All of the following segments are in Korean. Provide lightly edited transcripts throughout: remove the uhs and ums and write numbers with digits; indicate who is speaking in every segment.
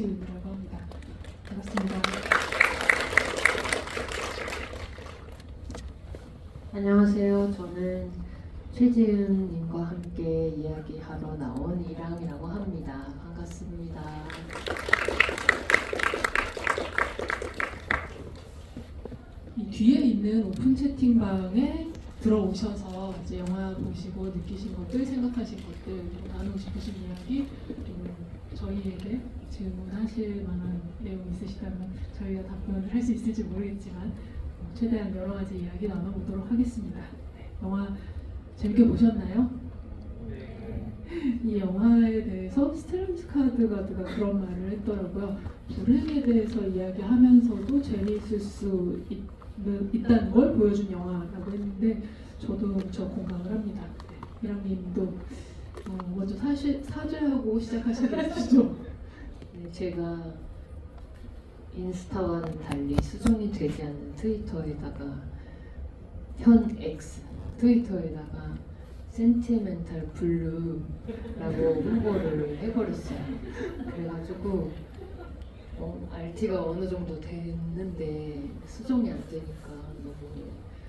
Speaker 1: 최지은이라고 합니다. 반갑습니다.
Speaker 2: 안녕하세요. 저는 최지은님과 함께 이야기하러 나온 이랑이라고 합니다. 반갑습니다.
Speaker 1: 이 뒤에 있는 오픈 채팅방에 들어오셔서 이제 영화 보시고 느끼신 것들, 생각하신 것들, 나누고 싶으신 이야기, 그리고 저희에게 질문하실 만한 내용 있으시다면 저희가 답변을 할 수 있을지 모르겠지만 최대한 여러 가지 이야기 나눠보도록 하겠습니다. 네, 영화 재밌게 보셨나요? 이 영화에 대해서 스텔란 스카르가드가 그런 말을 했더라고요. 불행에 대해서 이야기하면서도 재미있을 수 있다는 걸 보여준 영화라고 했는데 저도 무척 공감을 합니다. 네, 이랑님도 먼저 사죄하고 시작하실 게 있으시죠?
Speaker 2: 네, 제가 인스타와는 달리 수정이 되지 않는 트위터에다가 현 X 트위터에다가 센티멘탈 블루라고 홍보를 해버렸어요. 그래가지고 RT가 어느 정도 됐는데 수정이 안 되니까 너무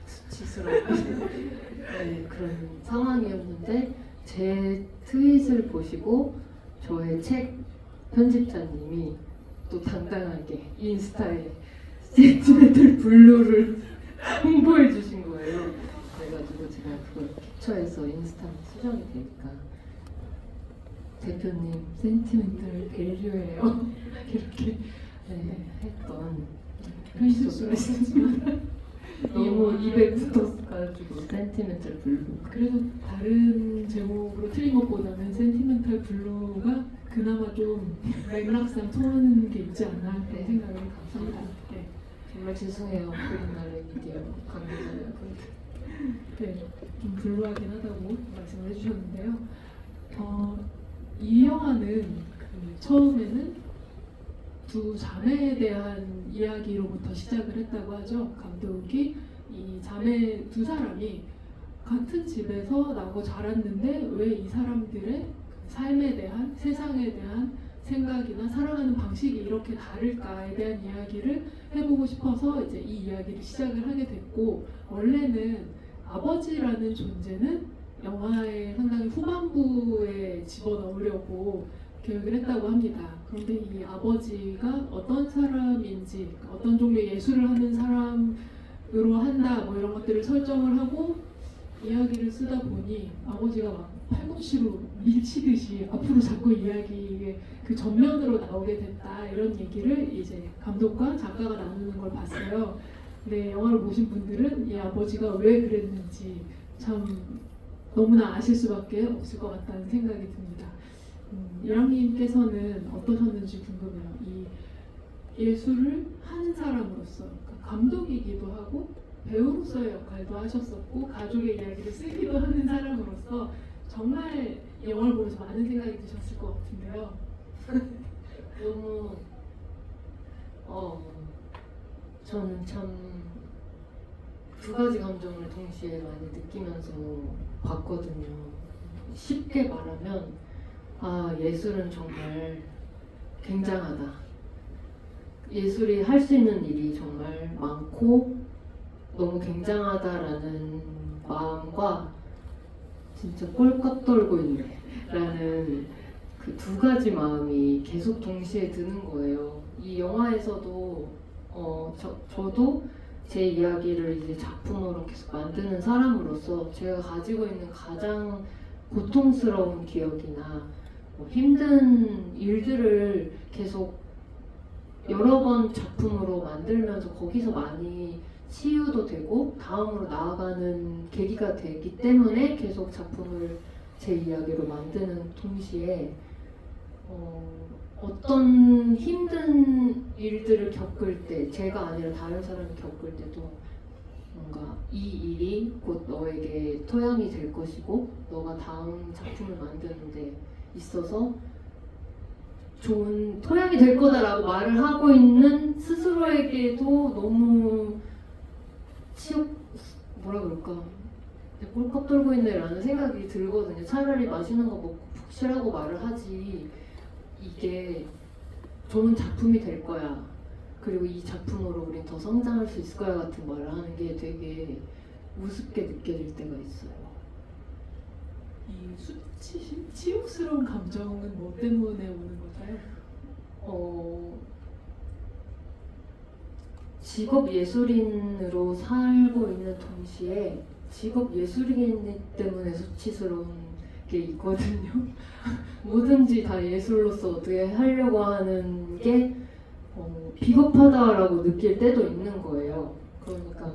Speaker 2: 수치스럽고 네, 그런 상황이었는데 제 트윗을 보시고 저의 책 편집자님이 또 당당하게 인스타에 센티멘탈 블루를 홍보해 주신 거예요. 그래가지고 제가 그걸 캡처해서 인스타에 수정이 되니까 대표님 센티멘탈 밸류예요. 이렇게 네, 했던
Speaker 1: 큰 실수를 했지만
Speaker 2: 너무 입에 붙어가지고 센티멘탈 블루.
Speaker 1: 그래도 다른 제목으로 틀린 것보다는 센티멘탈 블루가 그나마 좀 맥락상 통하는 게 있지 않나 그런 생각을 합니다. 네.
Speaker 2: 정말 죄송해요. 우리나라의 미디어 관계자 여러분들.
Speaker 1: 네, 좀 블루하긴 하다고 말씀을 해주셨는데요. 이 영화는 처음에는 두 자매에 대한 이야기로부터 시작을 했다고 하죠. 감독이 이 자매 두 사람이 같은 집에서 나고 자랐는데 왜 이 사람들의 삶에 대한, 세상에 대한 생각이나 살아가는 방식이 이렇게 다를까에 대한 이야기를 해보고 싶어서 이제 이 이야기를 시작을 하게 됐고, 원래는 아버지라는 존재는 영화의 상당히 후반부에 집어넣으려고 계획을 했다고 합니다. 그런데 이 아버지가 어떤 사람인지, 어떤 종류의 예술을 하는 사람으로 한다, 뭐 이런 것들을 설정을 하고 이야기를 쓰다 보니 아버지가 막 팔꿈치로 밀치듯이 앞으로 자꾸 이야기의 그 전면으로 나오게 됐다, 이런 얘기를 이제 감독과 작가가 나누는 걸 봤어요. 근데 영화를 보신 분들은 이 아버지가 왜 그랬는지 참 너무나 아실 수밖에 없을 것 같다는 생각이 듭니다. 이랑님께서는 어떠셨는지 궁금해요. 이 예술을 하는 사람으로서, 그러니까 감독이기도 하고 배우로서의 역할도 하셨었고 가족의 이야기를 쓰기도 하는 사람으로서 정말 이 영화를 보면서 많은 생각이 드셨을 것 같은데요.
Speaker 2: 너무 저는 참 두 가지 감정을 동시에 많이 느끼면서 봤거든요. 쉽게 말하면 예술은 정말 굉장하다. 예술이 할 수 있는 일이 정말 많고 너무 굉장하다라는 마음과 진짜 꼴깍 떨고 있네 라는 그 두 가지 마음이 계속 동시에 드는 거예요. 이 영화에서도 저도 제 이야기를 이제 작품으로 계속 만드는 사람으로서 제가 가지고 있는 가장 고통스러운 기억이나 힘든 일들을 계속 여러 번 작품으로 만들면서 거기서 많이 치유도 되고 다음으로 나아가는 계기가 되기 때문에 계속 작품을 제 이야기로 만드는 동시에 어떤 힘든 일들을 겪을 때, 제가 아니라 다른 사람이 겪을 때도 뭔가 이 일이 곧 너에게 토양이 될 것이고 너가 다음 작품을 만드는 데 있어서 좋은 토양이 될 거다라고 말을 하고 있는 스스로에게도 너무 뭐라 그럴까, 꼴깍 떨고 있네라는 생각이 들거든요. 차라리 맛있는 거 먹고 푹 쉬라고 말을 하지, 이게 좋은 작품이 될 거야. 그리고 이 작품으로 우린 더 성장할 수 있을 거야 같은 말을 하는 게 되게 우습게 느껴질 때가 있어요.
Speaker 1: 이 수치심, 치욕스러운 감정은 뭐 때문에 오는 걸까요?
Speaker 2: 직업 예술인으로 살고 있는 동시에 직업 예술인 때문에 수치스러운 게 있거든요. 뭐든지 다 예술로서 어떻게 하려고 하는 게 비겁하다라고 느낄 때도 있는 거예요. 그러니까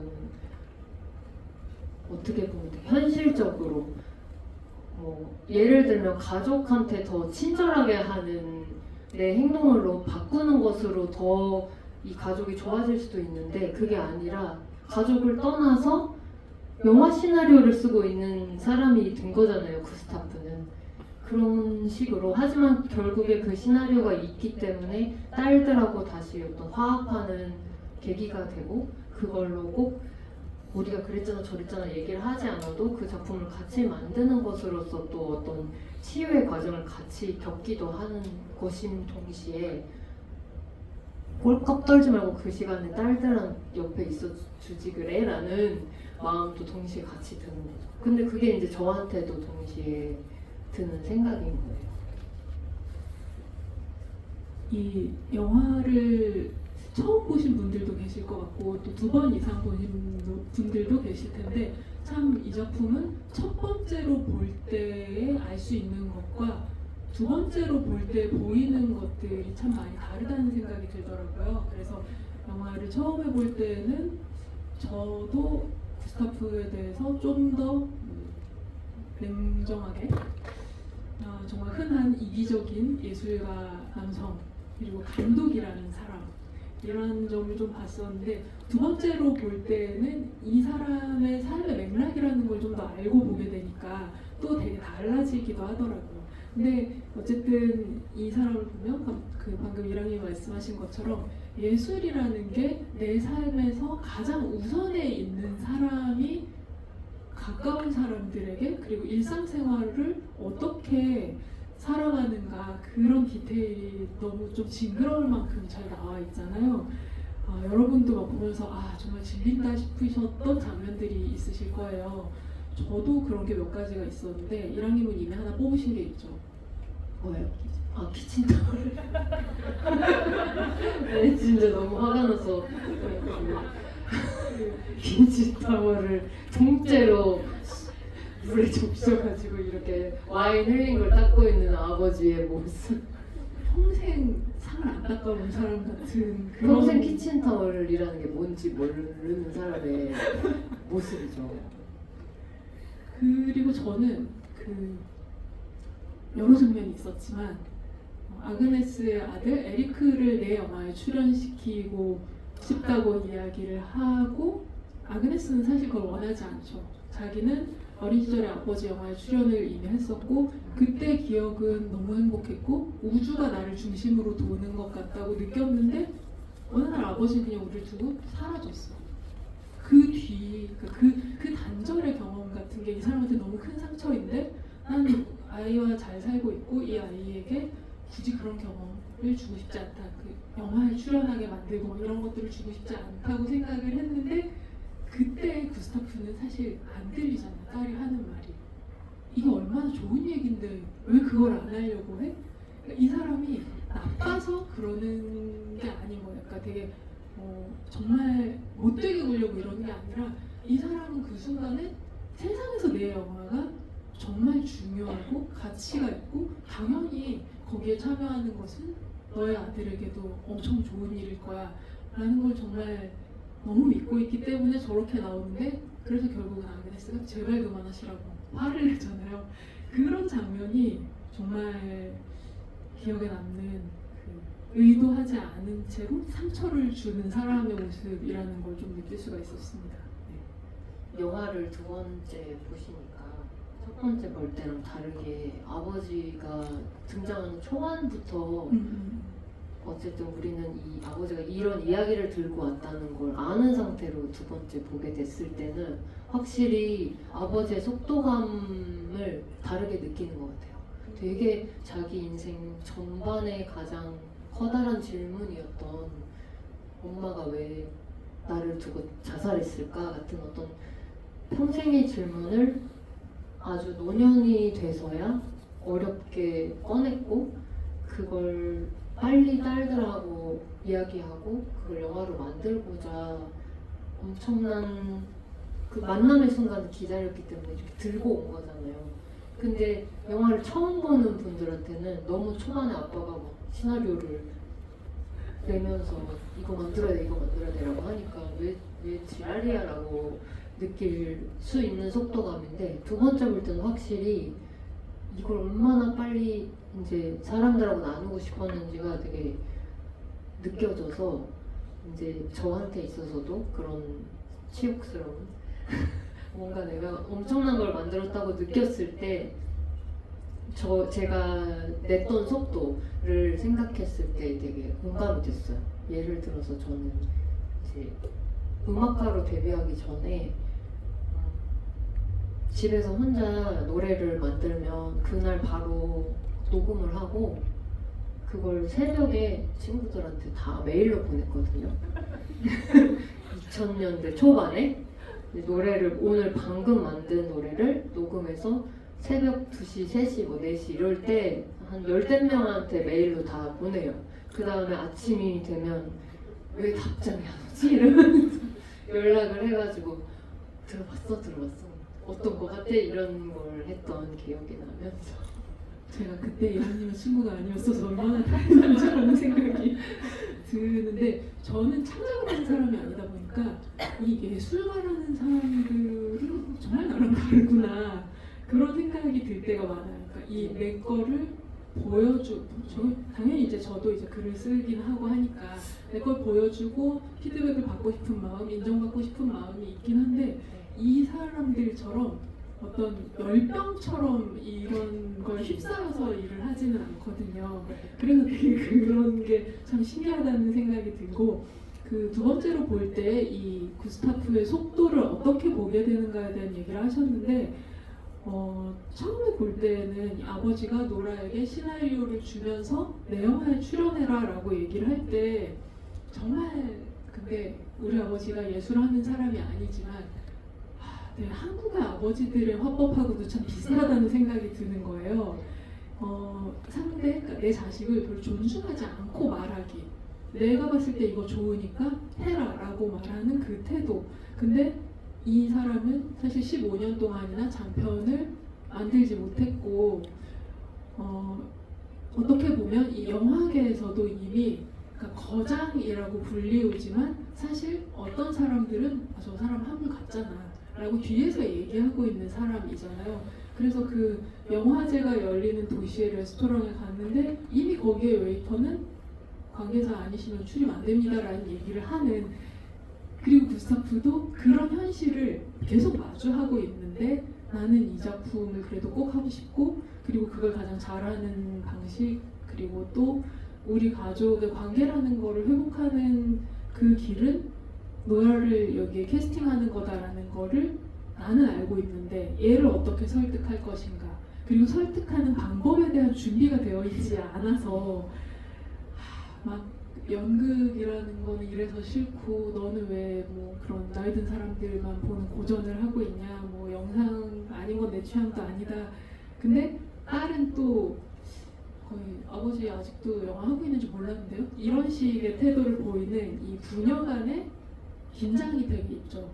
Speaker 2: 어떻게 보면 되게 현실적으로 예를 들면 가족한테 더 친절하게 하는 내 행동으로 바꾸는 것으로 더 이 가족이 좋아질 수도 있는데 그게 아니라 가족을 떠나서 영화 시나리오를 쓰고 있는 사람이 된 거잖아요. 구스타프는 그런 식으로. 하지만 결국에 그 시나리오가 있기 때문에 딸들하고 다시 어떤 화합하는 계기가 되고 그걸로 꼭 우리가 그랬잖아 저랬잖아 얘기를 하지 않아도 그 작품을 같이 만드는 것으로서 또 어떤 치유의 과정을 같이 겪기도 하는 것인 동시에 꼴값 떨지 말고 그 시간에 딸들랑 옆에 있어 주지 그래? 라는 마음도 동시에 같이 드는 거죠. 근데 그게 이제 저한테도 동시에 드는 생각인 거예요.
Speaker 1: 이 영화를 처음 보신 분들도 계실 것 같고 또 2번 이상 보신 분들도 계실 텐데 참 이 작품은 첫 번째로 볼 때에 알 수 있는 것과 두 번째로 볼 때 보이는 것들이 참 많이 다르다는 생각이 들더라고요. 그래서 영화를 처음에 볼 때는 저도 구스타프에 대해서 좀 더 냉정하게 정말 흔한 이기적인 예술가 남성 그리고 감독이라는 사람 이런 점을 좀 봤었는데 두 번째로 볼 때는 이 사람의 삶의 맥락이라는 걸 좀 더 알고 보게 되니까 또 되게 달라지기도 하더라고요. 근데 어쨌든 이 사람을 보면 방금 이랑이 말씀하신 것처럼 예술이라는 게 내 삶에서 가장 우선에 있는 사람이 가까운 사람들에게 그리고 일상생활을 어떻게 살아가는가 그런 디테일이 너무 좀 징그러울 만큼 잘 나와 있잖아요. 여러분도 막 보면서 정말 질린다 싶으셨던 장면들이 있으실 거예요. 저도 그런 게 몇 가지가 있었는데 이랑님은 이미 하나 뽑으신 게 있죠.
Speaker 2: 뭐예요? 키친타월. 네, 진짜 너무 화가 나서 키친타월을 통째로 물에 적셔가지고 이렇게 와인 흘린 걸 닦고 있는 아버지의 모습.
Speaker 1: 평생 상을 안 닦아본 사람 같은 그런
Speaker 2: 평생 키친타월이라는 게 뭔지 모르는 사람의 모습이죠.
Speaker 1: 그리고 저는 여러 장면이 있었지만 아그네스의 아들 에리크를 내 영화에 출연시키고 싶다고 이야기를 하고 아그네스는 사실 그걸 원하지 않죠. 자기는 어린 시절에 아버지 영화에 출연을 이미 했었고 그때 기억은 너무 행복했고 우주가 나를 중심으로 도는 것 같다고 느꼈는데 어느 날 아버지는 그냥 우리를 두고 사라졌어. 그 뒤, 그 단절의 경험 같은 게 이 사람한테 너무 큰 상처인데 난 아이와 잘 살고 있고 이 아이에게 굳이 그런 경험을 주고 싶지 않다. 그 영화에 출연하게 만들고 이런 것들을 주고 싶지 않다고 생각을 했는데 그때 구스타프는 사실 안 들리잖아. 딸이 하는 말이. 이게 얼마나 좋은 얘긴데 왜 그걸 안 하려고 해? 그러니까 이 사람이 나빠서 그러는 게 아닌 거야. 그러니까 되게 정말 못되게 보려고 이러는 게 아니라 이 사람은 그 순간에 세상에서 내 영화가 정말 중요하고 가치가 있고 당연히 거기에 참여하는 것은 너의 아들에게도 엄청 좋은 일일 거야 라는 걸 정말 너무 믿고 있기 때문에 저렇게 나오는데 그래서 결국은 아그네스가 제발 그만하시라고 화를 내잖아요. 그런 장면이 정말 기억에 남는 의도하지 않은 채로 상처를 주는 사람의 모습이라는 걸 좀 느낄 수가 있었습니다.
Speaker 2: 영화를 두 번째 보시니까 첫 번째 볼 때랑 다르게 아버지가 등장하는 초반부터 어쨌든 우리는 이 아버지가 이런 이야기를 들고 왔다는 걸 아는 상태로 두 번째 보게 됐을 때는 확실히 아버지의 속도감을 다르게 느끼는 것 같아요. 되게 자기 인생 전반에 가장 커다란 질문이었던 엄마가 왜 나를 두고 자살했을까 같은 어떤 평생의 질문을 아주 노년이 돼서야 어렵게 꺼냈고 그걸 빨리 딸들하고 이야기하고 그걸 영화로 만들고자 엄청난 그 만남의 순간을 기다렸기 때문에 좀 들고 온 거잖아요. 근데 영화를 처음 보는 분들한테는 너무 초반에 아빠가 막 시나리오를 내면서 이거 만들어야 돼, 이거 만들어야 돼라고 하니까 왜 지랄이야라고 느낄 수 있는 속도감인데 두 번째 볼 때는 확실히 이걸 얼마나 빨리 이제 사람들하고 나누고 싶었는지가 되게 느껴져서 이제 저한테 있어서도 그런 치욕스러운 뭔가 내가 엄청난 걸 만들었다고 느꼈을 때 제가 냈던 속도를 생각했을 때 되게 공감이 됐어요. 예를 들어서 저는 이제 음악가로 데뷔하기 전에 집에서 혼자 노래를 만들면 그날 바로 녹음을 하고 그걸 새벽에 친구들한테 다 메일로 보냈거든요. 2000년대 초반에 노래를 오늘 방금 만든 노래를 녹음해서 새벽 2시, 3시, 뭐 4시 이럴 때 한 10명한테 메일로 다 보내요. 그 다음에 아침이 되면 왜 답장이 안 오지? 이러면서 연락을 해가지고 들어봤어? 어떤 거 같아? 이런 걸 했던 기억이 나면서
Speaker 1: 제가 그때 예수님의 친구가 아니었어서 얼마나 다행인지라는 생각이 드는데 저는 창작을 하는 사람이 아니다 보니까 이 예술가라는 사람들은 정말 나랑 다르구나 그런 생각이 들 때가 많아요. 그러니까 이 내 거를 당연히 이제 저도 이제 글을 쓰긴 하고 하니까 내 걸 보여주고 피드백을 받고 싶은 마음, 인정받고 싶은 마음이 있긴 한데 이 사람들처럼 어떤 열병처럼 이런 걸 휩싸여서 일을 하지는 않거든요. 그래서 되게 그런 게 참 신기하다는 생각이 들고 그 두 번째로 볼 때 이 구스타프의 속도를 어떻게 보게 되는가에 대한 얘기를 하셨는데 처음에 볼 때는 아버지가 노라에게 시나리오를 주면서 내 영화에 출연해라 라고 얘기를 할 때 정말 근데 우리 아버지가 예술하는 사람이 아니지만 네, 한국의 아버지들의 화법하고도 참 비슷하다는 생각이 드는 거예요. 그러니까 내 자식을 별로 존중하지 않고 말하기. 내가 봤을 때 이거 좋으니까 해라 라고 말하는 그 태도. 근데 이 사람은 사실 15년 동안이나 장편을 만들지 못했고 어떻게 보면 이 영화계에서도 이미 그러니까 거장이라고 불리우지만 사실 어떤 사람들은 저 사람 한물 같잖아 라고 뒤에서 얘기하고 있는 사람이잖아요. 그래서 그 영화제가 열리는 도시의 레스토랑에 갔는데 이미 거기에 웨이터는 관계자 아니시면 출입 안 됩니다 라는 얘기를 하는 그리고 구스타프도 그런 현실을 계속 마주하고 있는데 나는 이 작품을 그래도 꼭 하고 싶고 그리고 그걸 가장 잘하는 방식 그리고 또 우리 가족의 관계라는 거를 회복하는 그 길은 노라를 여기에 캐스팅하는 거다라는 거를 나는 알고 있는데 얘를 어떻게 설득할 것인가 그리고 설득하는 방법에 대한 준비가 되어 있지 않아서 막 연극이라는 거는 이래서 싫고 너는 왜 뭐 그런 나이 든 사람들만 보는 고전을 하고 있냐 뭐 영상 아닌 건 내 취향도 아니다 근데 딸은 또 거의 아버지 아직도 영화 하고 있는지 몰랐는데요 이런 식의 태도를 보이는 이 부녀 간의 긴장이 되게 있죠.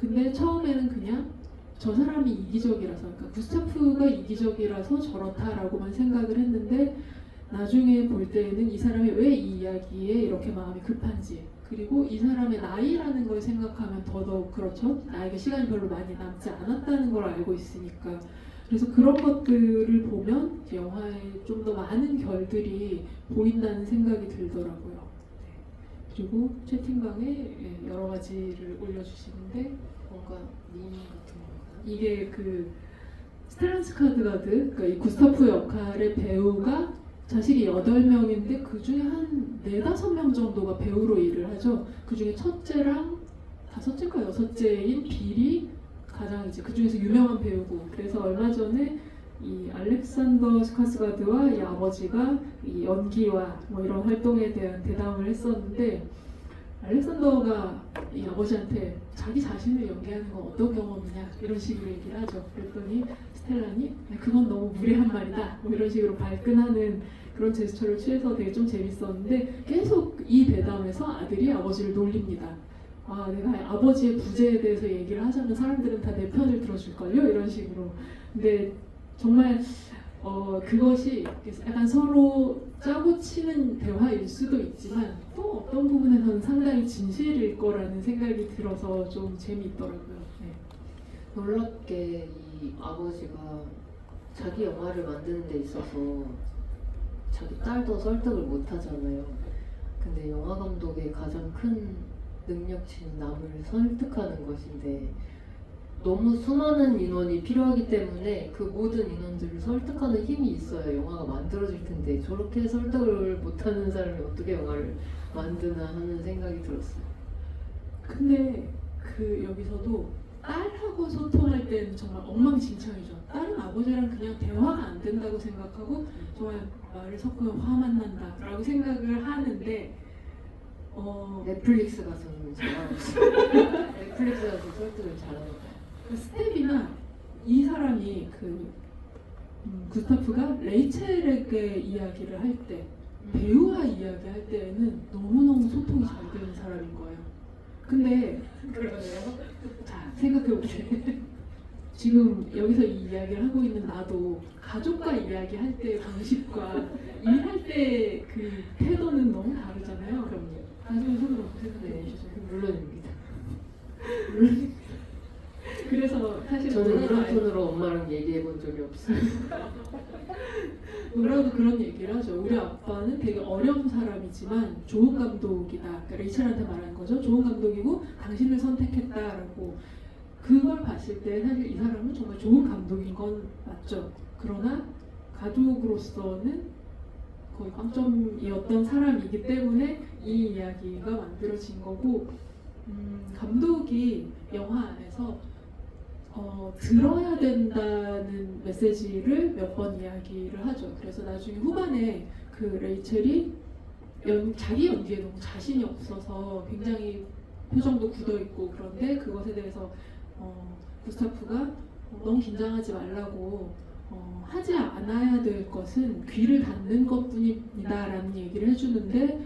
Speaker 1: 근데 처음에는 그냥 저 사람이 이기적이라서 그러니까 구스타프가 이기적이라서 저렇다라고만 생각을 했는데 나중에 볼 때에는 이 사람이 왜 이 이야기에 이렇게 마음이 급한지 그리고 이 사람의 나이라는 걸 생각하면 더더욱 그렇죠. 나에게 시간이 별로 많이 남지 않았다는 걸 알고 있으니까 그래서 그런 것들을 보면 영화에 좀 더 많은 결들이 보인다는 생각이 들더라고요. 그리고 채팅방에 여러 가지를 올려주시는데
Speaker 2: 뭔가 밈 같은 건가요?
Speaker 1: 이게 그 스텔란 스카르가드 그러니까 이 구스타프 역할의 배우가 자식이 8명인데 그 중에 한 4~5명 정도가 배우로 일을 하죠. 그 중에 첫째랑 다섯째인가 여섯째인 빌이 가장 이제 그 중에서 유명한 배우고 그래서 얼마 전에 이 알렉산더 스카스가드와 이 아버지가 이 연기와 뭐 이런 활동에 대한 대담을 했었는데 알렉산더가 이 아버지한테 자기 자신을 연기하는 건 어떤 경험이냐 이런 식으로 얘기를 하죠. 그랬더니 스텔란이 그건 너무 무례한 말이다 뭐 이런 식으로 발끈하는 그런 제스처를 취해서 되게 좀 재밌었는데 계속 이 대담에서 아들이 아버지를 놀립니다. 아, 내가 아버지의 부재에 대해서 얘기를 하자면 사람들은 다 내 편을 들어줄걸요? 이런 식으로. 근데 정말 그것이 약간 서로 짜고 치는 대화일 수도 있지만 또 어떤 부분에서는 상당히 진실일 거라는 생각이 들어서 좀 재미있더라고요. 네.
Speaker 2: 놀랍게 이 아버지가 자기 영화를 만드는 데 있어서 자기 딸도 설득을 못 하잖아요. 근데 영화 감독의 가장 큰 능력치는 남을 설득하는 것인데 너무 수많은 인원이 필요하기 때문에 그 모든 인원들을 설득하는 힘이 있어야 영화가 만들어질 텐데 저렇게 설득을 못하는 사람이 어떻게 영화를 만드나 하는 생각이 들었어요.
Speaker 1: 근데 그 여기서도 딸하고 소통할 때는 정말 엉망진창이죠. 딸은 아버지랑 그냥 대화가 안 된다고 생각하고 정말 말을 섞으면 화만 난다라고 생각을 하는데
Speaker 2: 넷플릭스 가서는 잘하고 넷플릭스 가서 설득을 잘하는 거예요.
Speaker 1: 그 스텝이나 이 사람이 구스타프가 레이첼에게 이야기를 할 때 배우와 이야기할 때에는 너무너무 소통이 잘 되는 사람인 거예요. 근데
Speaker 2: 그러네요.
Speaker 1: 자 생각해보세요. 지금 여기서 이 이야기를 하고 있는 나도 가족과 이야기할 때의 방식과 일할 때 그 태도는 너무 다르잖아요.
Speaker 2: 그럼요.
Speaker 1: 나중에 손으로 생각해
Speaker 2: 네,
Speaker 1: 보시죠.
Speaker 2: 물론입니다.
Speaker 1: 그래서 사실
Speaker 2: 저는 이런
Speaker 1: 노라도
Speaker 2: 톤으로 엄마랑 얘기해 본 적이 없어요.
Speaker 1: 노라도 그런 얘기를 하죠. 우리 아빠는 되게 어려운 사람이지만 좋은 감독이다. 그러니까 레이첼한테 말하는 거죠. 좋은 감독이고 당신을 선택했다라고. 그걸 봤을 때 사실 이 사람은 정말 좋은 감독인 건 맞죠. 그러나 가족으로서는 거의 빵점이었던 사람이기 때문에 이 이야기가 만들어진 거고 감독이 영화 안에서 들어야 된다는 메시지를 몇 번 이야기를 하죠. 그래서 나중에 후반에 그 레이첼이 자기 연기에 너무 자신이 없어서 굉장히 표정도 굳어 있고 그런데 그것에 대해서 구스타프가 너무 긴장하지 말라고 하지 않아야 될 것은 귀를 닫는 것뿐입니다라는 얘기를 해주는데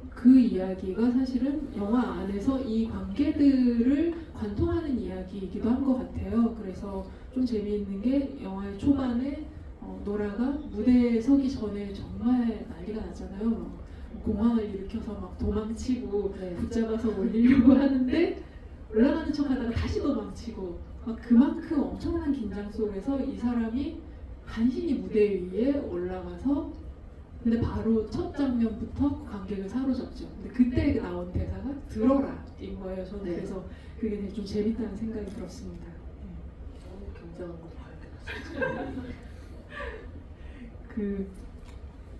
Speaker 1: 그 이야기가 사실은 영화 안에서 이 관계들을 관통하는 이야기이기도 한 것 같아요. 그래서 좀 재미있는 게 영화의 초반에 노라가 무대에 서기 전에 정말 난리가 나잖아요. 막 공황을 일으켜서 막 도망치고
Speaker 2: 네.
Speaker 1: 붙잡아서 올리려고 하는데 올라가는 척하다가 다시 도망치고 막 그만큼 엄청난 긴장 속에서 이 사람이 간신히 무대 위에 올라가서 근데 바로 첫 장면부터 관객을 사로잡죠. 근데 그때 나온 대사가 들어라인 거예요. 저는
Speaker 2: 네.
Speaker 1: 그래서 그게 되게 좀 재밌다는 생각이 들었습니다.
Speaker 2: 굉장한 거 발견했어요.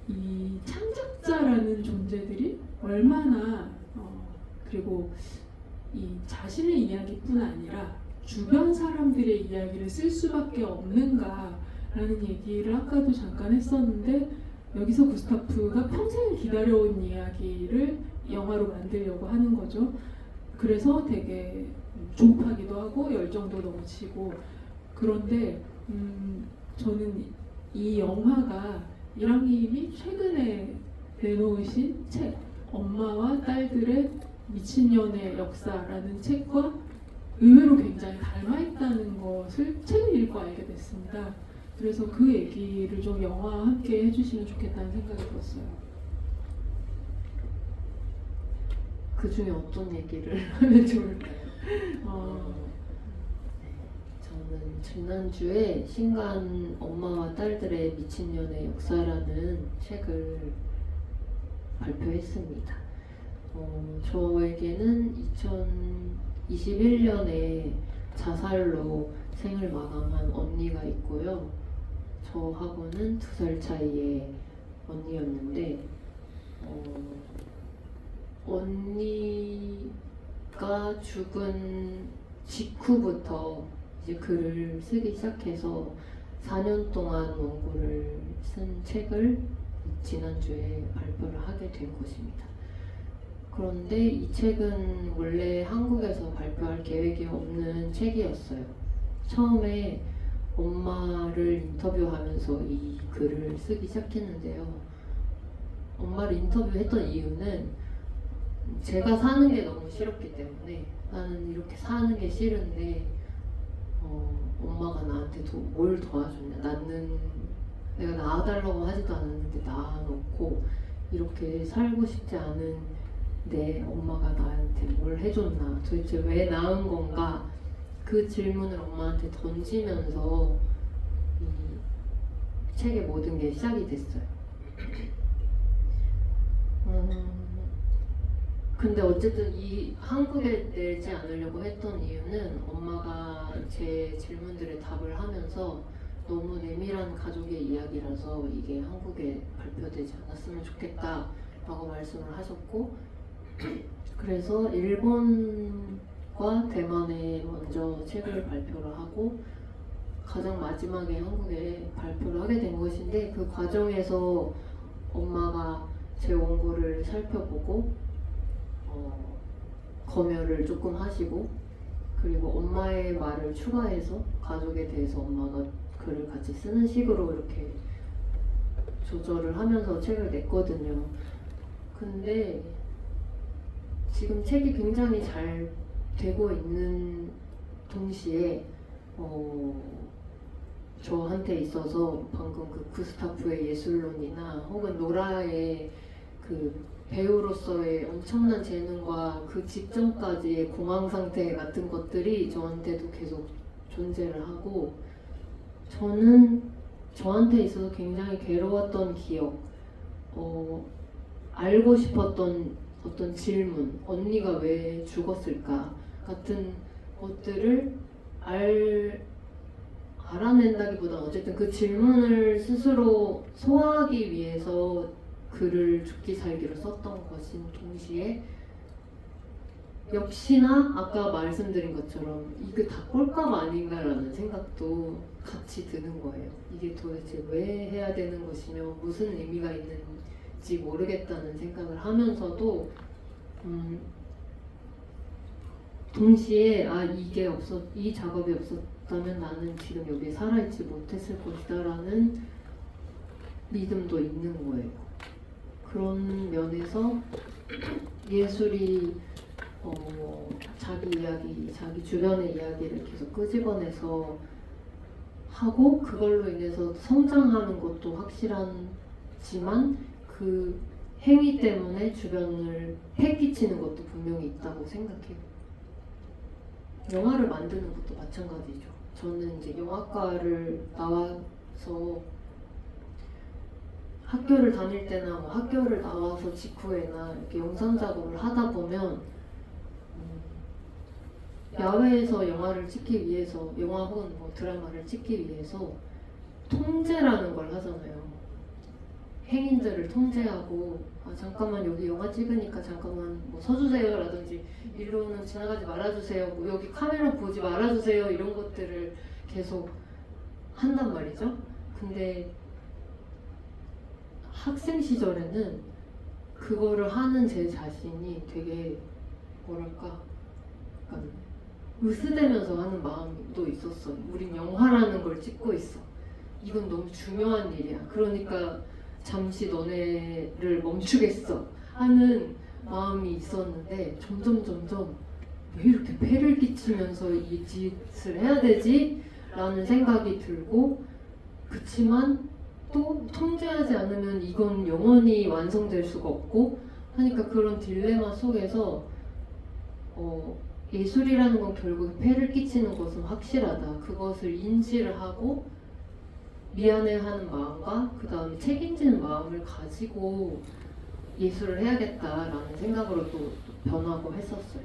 Speaker 1: 이 창작자라는 존재들이 얼마나 그리고 이 자신의 이야기뿐 아니라 주변 사람들의 이야기를 쓸 수밖에 없는가라는 얘기를 아까도 잠깐 했었는데 여기서 구스타프가 평생을 기다려온 이야기를 영화로 만들려고 하는 거죠. 그래서 되게 조급하기도 하고 열정도 넘치고 그런데 저는 이 영화가 이랑님이 최근에 내놓으신 책 엄마와 딸들의 미친년의 역사라는 책과 의외로 굉장히 닮아있다는 것을 책을 읽고 알게 됐습니다. 그래서 그 얘기를 좀 영화와 함께 해주시면 좋겠다는 생각이 들었어요.
Speaker 2: 그 중에 어떤 얘기를 하면 좋을까요? 저는 지난주에 신간 엄마와 딸들의 미친년의 역사라는 책을 발표했습니다. 저에게는 2021년에 자살로 생을 마감한 언니가 있고요. 저하고는 2살 차이의 언니였는데 언니가 죽은 직후부터 이제 글을 쓰기 시작해서 4년 동안 원고를 쓴 책을 지난주에 발표를 하게 된 것입니다. 그런데 이 책은 원래 한국에서 발표할 계획이 없는 책이었어요. 처음에 엄마를 인터뷰하면서 이 글을 쓰기 시작했는데요. 엄마를 인터뷰했던 이유는 제가 사는 게 너무 싫었기 때문에 나는 이렇게 사는 게 싫은데 엄마가 나한테 뭘 도와줬냐. 나는 내가 낳아달라고 하지도 않았는데 낳아놓고 이렇게 살고 싶지 않은데 엄마가 나한테 뭘 해줬나. 도대체 왜 낳은 건가. 그 질문을 엄마한테 던지면서 이 책의 모든 게 시작이 됐어요. 근데 어쨌든 이 한국에 내지 않으려고 했던 이유는 엄마가 제 질문들에 답을 하면서 너무 내밀한 가족의 이야기라서 이게 한국에 발표되지 않았으면 좋겠다 라고 말씀을 하셨고, 그래서 일본과 대만에 먼저 책을 발표를 하고 가장 마지막에 한국에 발표를 하게 된 것인데, 그 과정에서 엄마가 제 원고를 살펴보고 검열을 조금 하시고, 그리고 엄마의 말을 추가해서 가족에 대해서 엄마가 글을 같이 쓰는 식으로 이렇게 조절을 하면서 책을 냈거든요. 근데 지금 책이 굉장히 잘 되고 있는 동시에 저한테 있어서 방금 그 구스타프의 예술론이나 혹은 노라의 그 배우로서의 엄청난 재능과 그 직전까지의 공황 상태 같은 것들이 저한테도 계속 존재를 하고, 저는 저한테 있어서 굉장히 괴로웠던 기억, 알고 싶었던 어떤 질문, 언니가 왜 죽었을까 같은 것들을 알아낸다기보다 어쨌든 그 질문을 스스로 소화하기 위해서 글을 죽기 살기로 썼던 것인 동시에, 역시나 아까 말씀드린 것처럼 이게 다 꼴값 아닌가라는 생각도 같이 드는 거예요. 이게 도대체 왜 해야 되는 것이며 무슨 의미가 있는지 모르겠다는 생각을 하면서도 동시에 이 작업이 없었다면 나는 지금 여기에 살아있지 못했을 것이다라는 믿음도 있는 거예요. 그런 면에서 예술이 자기 이야기, 자기 주변의 이야기를 계속 끄집어내서 하고 그걸로 인해서 성장하는 것도 확실하지만 그 행위 때문에 주변을 패끼치는 것도 분명히 있다고 생각해요. 영화를 만드는 것도 마찬가지죠. 저는 이제 영화과를 나와서 학교를 다닐 때나 뭐 학교를 나와서 직후에나 이렇게 영상 작업을 하다 보면 야외에서 영화를 찍기 위해서, 영화 혹은 뭐 드라마를 찍기 위해서 통제라는 걸 하잖아요. 행인들을 통제하고 잠깐만 여기 영화 찍으니까 잠깐만 뭐 서주세요 라든지 일로는 지나가지 말아주세요, 뭐 여기 카메라 보지 말아주세요, 이런 것들을 계속 한단 말이죠. 근데 학생 시절에는 그거를 하는 제 자신이 되게 뭐랄까 약간 으스대면서 하는 마음도 있었어요. 우린 영화라는 걸 찍고 있어. 이건 너무 중요한 일이야. 그러니까 잠시 너네를 멈추겠어 하는 마음이 있었는데 점점 왜 이렇게 폐를 끼치면서 이 짓을 해야 되지? 라는 생각이 들고, 그치만 또 통제하지 않으면 이건 영원히 완성될 수가 없고 하니까 그런 딜레마 속에서 예술이라는 건 결국 폐를 끼치는 것은 확실하다. 그것을 인지를 하고 미안해하는 마음과 그 다음에 책임지는 마음을 가지고 예술을 해야겠다라는 생각으로 또 변하고 했었어요.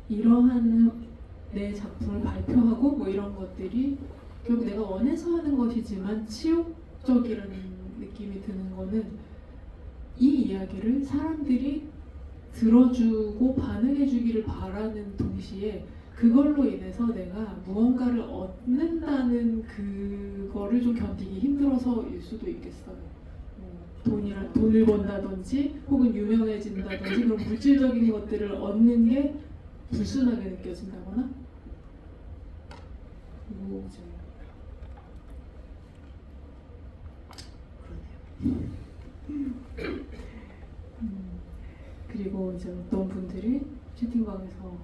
Speaker 1: 이러한 내 작품을 발표하고 뭐 이런 것들이 결국 내가 원해서 하는 것이지만 치욕적이라는 느낌이 드는 거는 이 이야기를 사람들이 들어주고 반응해주기를 바라는 동시에 그걸로 인해서 내가 무언가를 얻는다는 그거를 좀 견디기 힘들어서일 수도 있겠어요. 돈을 번다든지 혹은 유명해진다든지 그런 물질적인 것들을 얻는 게 불순하게 느껴진다거나 그리고 이제 그리고 이제 어떤 분들이 채팅방에서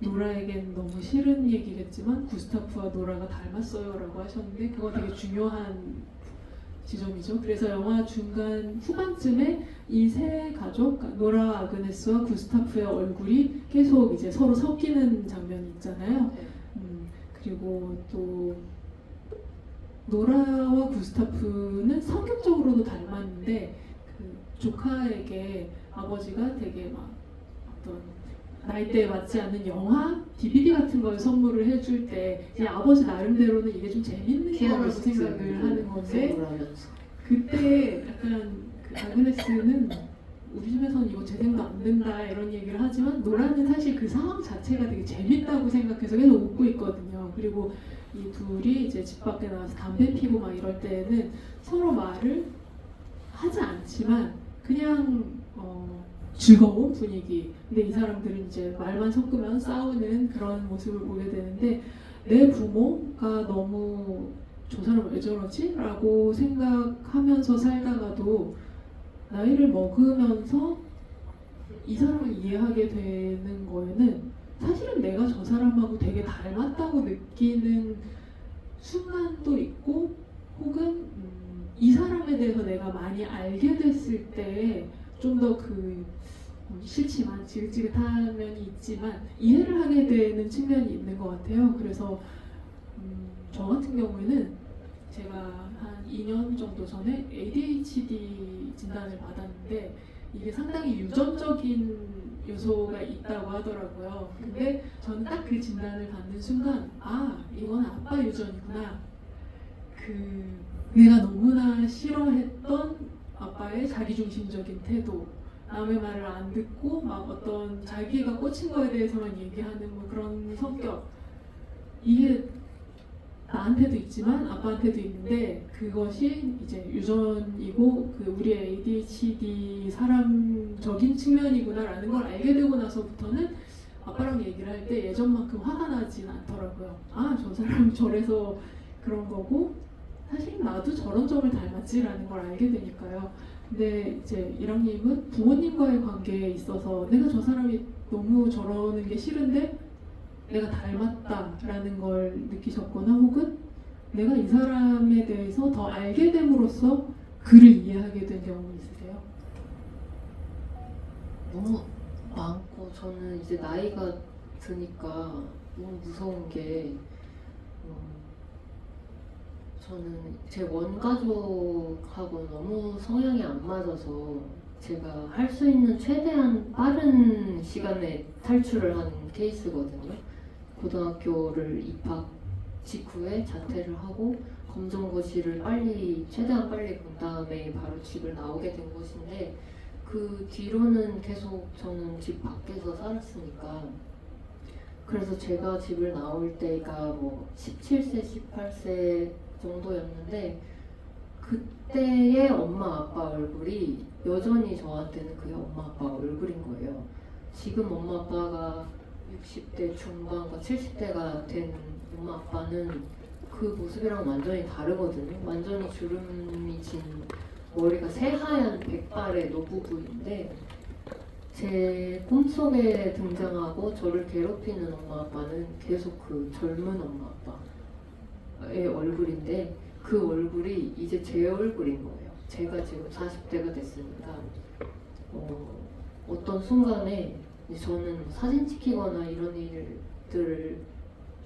Speaker 1: 노라에겐 너무 싫은 얘기겠지만 구스타프와 노라가 닮았어요 라고 하셨는데 그거 되게 중요한 지점이죠. 그래서 영화 중간 후반쯤에 이 세 가족, 그러니까 노라, 아그네스와 구스타프의 얼굴이 계속 이제 서로 섞이는 장면이 있잖아요. 그리고 또 노라와 구스타프는 성격적으로도 닮았는데 그 조카에게 아버지가 되게 막 어떤 나이대에 맞지 않는 영화, DVD 같은 걸 선물을 해줄 때 이제 아버지 나름대로는 이게 좀 재밌는 거라고 생각을 하는 건데 그때 약간 그 아그네스는 우리 집에서는 이거 재생도 안 된다 이런 얘기를 하지만 노라는 사실 그 상황 자체가 되게 재밌다고 생각해서 계속 웃고 있거든요. 그리고 이 둘이 이제 집 밖에 나와서 담배 피고 막 이럴 때는 서로 말을 하지 않지만 그냥 즐거운 분위기. 근데 이 사람들은 이제 말만 섞으면 싸우는 그런 모습을 보게 되는데 내 부모가 너무 저 사람 왜 저러지? 라고 생각하면서 살다가도 나이를 먹으면서 이 사람을 이해하게 되는 거에는 사실은 내가 저 사람하고 되게 닮았다고 느끼는 순간도 있고 혹은 이 사람에 대해서 내가 많이 알게 됐을 때 좀 더 그 싫지만 지긋지긋한 면이 있지만 이해를 하게 되는 측면이 있는 것 같아요. 그래서 저 같은 경우에는 제가 한 2년 정도 전에 ADHD 진단을 받았는데 이게 상당히 유전적인 요소가 있다고 하더라고요. 근데 저는 딱 그 진단을 받는 순간 이건 아빠 유전이구나. 내가 너무나 싫어했던 아빠의 자기중심적인 태도, 남의 말을 안 듣고 막 어떤 자기가 꽂힌 거에 대해서만 얘기하는 뭐 그런 성격, 이게 나한테도 있지만 아빠한테도 있는데 그것이 이제 유전이고 그 우리의 ADHD 사람적인 측면이구나라는 걸 알게 되고 나서부터는 아빠랑 얘기를 할 때 예전만큼 화가 나진 않더라고요. 저 사람 저래서 그런 거고 사실 나도 저런 점을 닮았지라는 걸 알게 되니까요. 근데 이제 이랑님은 부모님과의 관계에 있어서 내가 저 사람이 너무 저러는 게 싫은데 내가 닮았다라는 걸 느끼셨거나 혹은 내가 이 사람에 대해서 더 알게 됨으로써 그를 이해하게 된 경험이 있으세요?
Speaker 2: 너무 많고 저는 이제 나이가 드니까 너무 무서운 게 저는 제 원가족하고 너무 성향이 안 맞아서 제가 할 수 있는 최대한 빠른 시간에 탈출을 한 케이스거든요. 고등학교를 입학 직후에 자퇴를 하고 검정고시를 최대한 빨리 본 다음에 바로 집을 나오게 된 것인데 그 뒤로는 계속 저는 집 밖에서 살았으니까 그래서 제가 집을 나올 때가 뭐 17세, 18세 정도였는데 그때의 엄마 아빠 얼굴이 여전히 저한테는 그게 엄마 아빠 얼굴인 거예요. 지금 엄마 아빠가 60대 중반과 70대가 된 엄마 아빠는 그 모습이랑 완전히 다르거든요. 완전히 주름이 진 머리가 새하얀 백발의 노부부인데 제 꿈속에 등장하고 저를 괴롭히는 엄마 아빠는 계속 그 젊은 엄마 아빠의 얼굴인데 그 얼굴이 이제 제 얼굴인 거예요. 제가 지금 40대가 됐으니까 어떤 순간에 저는 사진 찍히거나 이런 일들을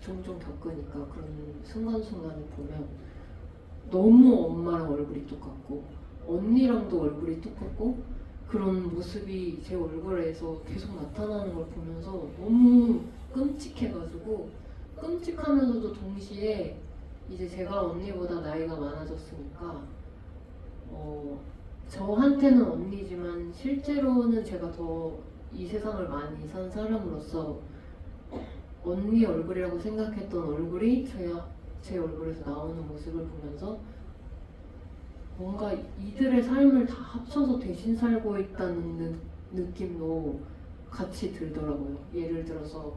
Speaker 2: 종종 겪으니까 그런 순간순간을 보면 너무 엄마랑 얼굴이 똑같고 언니랑도 얼굴이 똑같고 그런 모습이 제 얼굴에서 계속 나타나는 걸 보면서 너무 끔찍해가지고 끔찍하면서도 동시에 이제 제가 언니보다 나이가 많아졌으니까 저한테는 언니지만 실제로는 제가 더 이 세상을 많이 산 사람으로서 언니 얼굴이라고 생각했던 얼굴이 제 얼굴에서 나오는 모습을 보면서 뭔가 이들의 삶을 다 합쳐서 대신 살고 있다는 느낌도 같이 들더라고요. 예를 들어서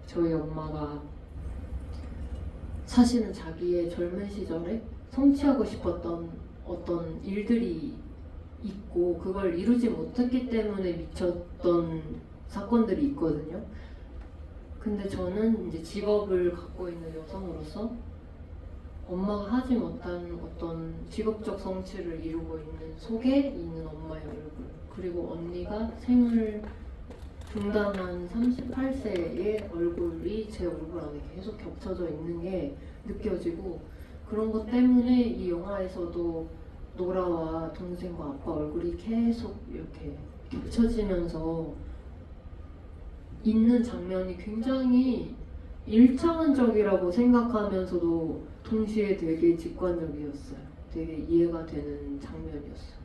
Speaker 2: 저희 엄마가 사실은 자기의 젊은 시절에 성취하고 싶었던 어떤 일들이 있고 그걸 이루지 못했기 때문에 미쳤던 사건들이 있거든요. 근데 저는 이제 직업을 갖고 있는 여성으로서 엄마가 하지 못한 어떤 직업적 성취를 이루고 있는 속에 있는 엄마의 얼굴, 그리고 언니가 생을 중단한 38세의 얼굴이 제 얼굴 안에 계속 겹쳐져 있는 게 느껴지고, 그런 것 때문에 이 영화에서도 노라와 동생과 아빠 얼굴이 계속 이렇게 겹쳐지면서 있는 장면이 굉장히 일차원적이라고 생각하면서도 동시에 되게 직관적이었어요. 되게 이해가 되는 장면이었어요.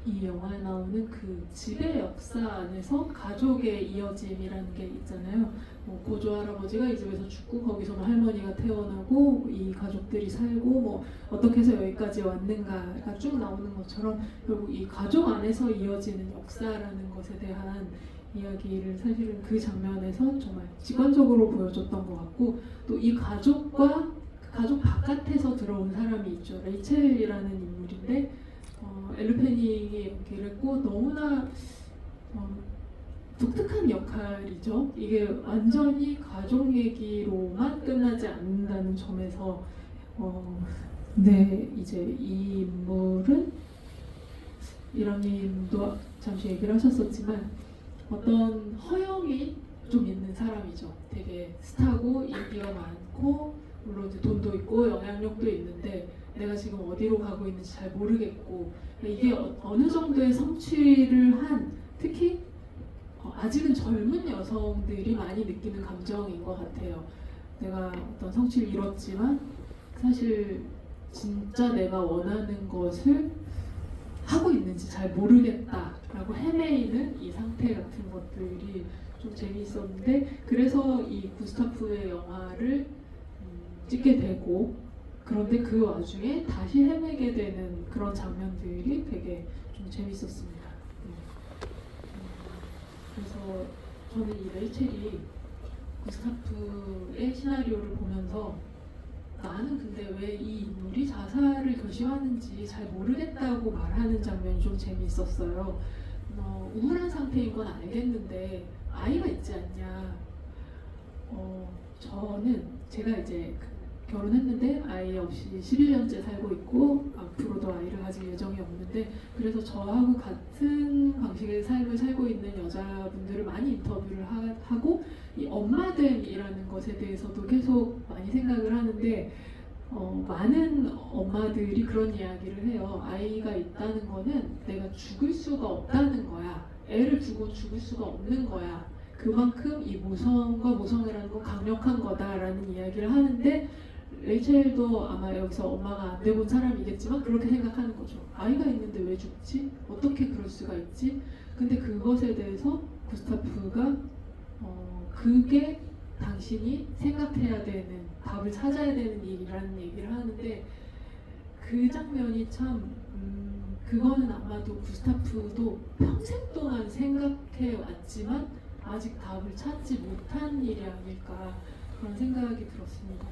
Speaker 1: 이 영화에 나오는 그 집의 역사 안에서 가족의 이어짐이라는 게 있잖아요. 뭐 고조 할아버지가 이 집에서 죽고 거기서 뭐 할머니가 태어나고 이 가족들이 살고 뭐 어떻게 해서 여기까지 왔는가가 쭉 나오는 것처럼 결국 이 가족 안에서 이어지는 역사라는 것에 대한 이야기를 사실은 그 장면에서 정말 직관적으로 보여줬던 것 같고, 또 이 가족과 그 가족 바깥에서 들어온 사람이 있죠. 레이첼이라는 인물인데 엘르페닝이 연기를 했고 너무나 독특한 역할이죠. 이게 완전히 가족 얘기로만 끝나지 않는다는 점에서 네, 이제 이 인물은 이랑님도 잠시 얘기를 하셨었지만 어떤 허영이 좀 있는 사람이죠. 되게 스타고 인기가 많고 물론 이제 돈도 있고 영향력도 있는데 내가 지금 어디로 가고 있는지 잘 모르겠고, 이게 어느 정도의 성취를 한, 특히 아직은 젊은 여성들이 많이 느끼는 감정인 것 같아요. 내가 어떤 성취를 이뤘지만 사실 진짜 내가 원하는 것을 하고 있는지 잘 모르겠다라고 헤매이는 이 상태 같은 것들이 좀 재미있었는데, 그래서 이 구스타프의 영화를 찍게 되고, 그런데 그 와중에 다시 헤매게 되는 그런 장면들이 되게 좀 재밌었습니다. 그래서 저는 이 레이첼이 구스타프의 시나리오를 보면서 나는 근데 왜 이 인물이 자살을 결심하는지 잘 모르겠다고 말하는 장면이 좀 재미있었어요. 우울한 상태인 건 알겠는데 아이가 있지 않냐. 저는 제가 이제 결혼했는데 아이 없이 11년째 살고 있고 앞으로도 아이를 가질 예정이 없는데, 그래서 저하고 같은 방식의 삶을 살고 있는 여자분들을 많이 인터뷰를 하고 이 엄마됨이라는 것에 대해서도 계속 많이 생각을 하는데 많은 엄마들이 그런 이야기를 해요. 아이가 있다는 거는 내가 죽을 수가 없다는 거야. 애를 두고 죽을 수가 없는 거야. 그만큼 이 모성과 모성애라는 건 강력한 거다라는 이야기를 하는데, 레이첼도 아마 여기서 엄마가 안 돼본 사람이겠지만 그렇게 생각하는 거죠. 아이가 있는데 왜 죽지? 어떻게 그럴 수가 있지? 근데 그것에 대해서 구스타프가 그게 당신이 생각해야 되는, 답을 찾아야 되는 일이라는 얘기를 하는데, 그 장면이 참 그거는 아마도 구스타프도 평생 동안 생각해 왔지만 아직 답을 찾지 못한 일이 아닐까, 그런 생각이 들었습니다.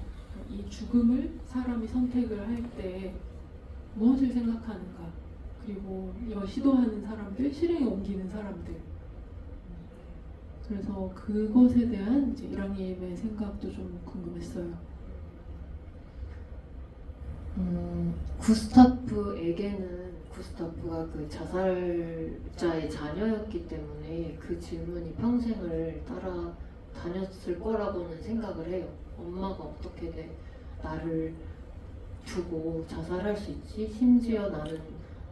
Speaker 1: 이 죽음을 사람이 선택을 할 때 무엇을 생각하는가, 그리고 이걸 시도하는 사람들, 실행에 옮기는 사람들, 그래서 그것에 대한 이제 이랑님의 생각도 좀 궁금했어요.
Speaker 2: 구스타프에게는 구스타프가 그 자살자의 자녀였기 때문에 그 질문이 평생을 따라다녔을 거라고는 생각을 해요. 엄마가 어떻게 나를 두고 자살할 수 있지? 심지어 나는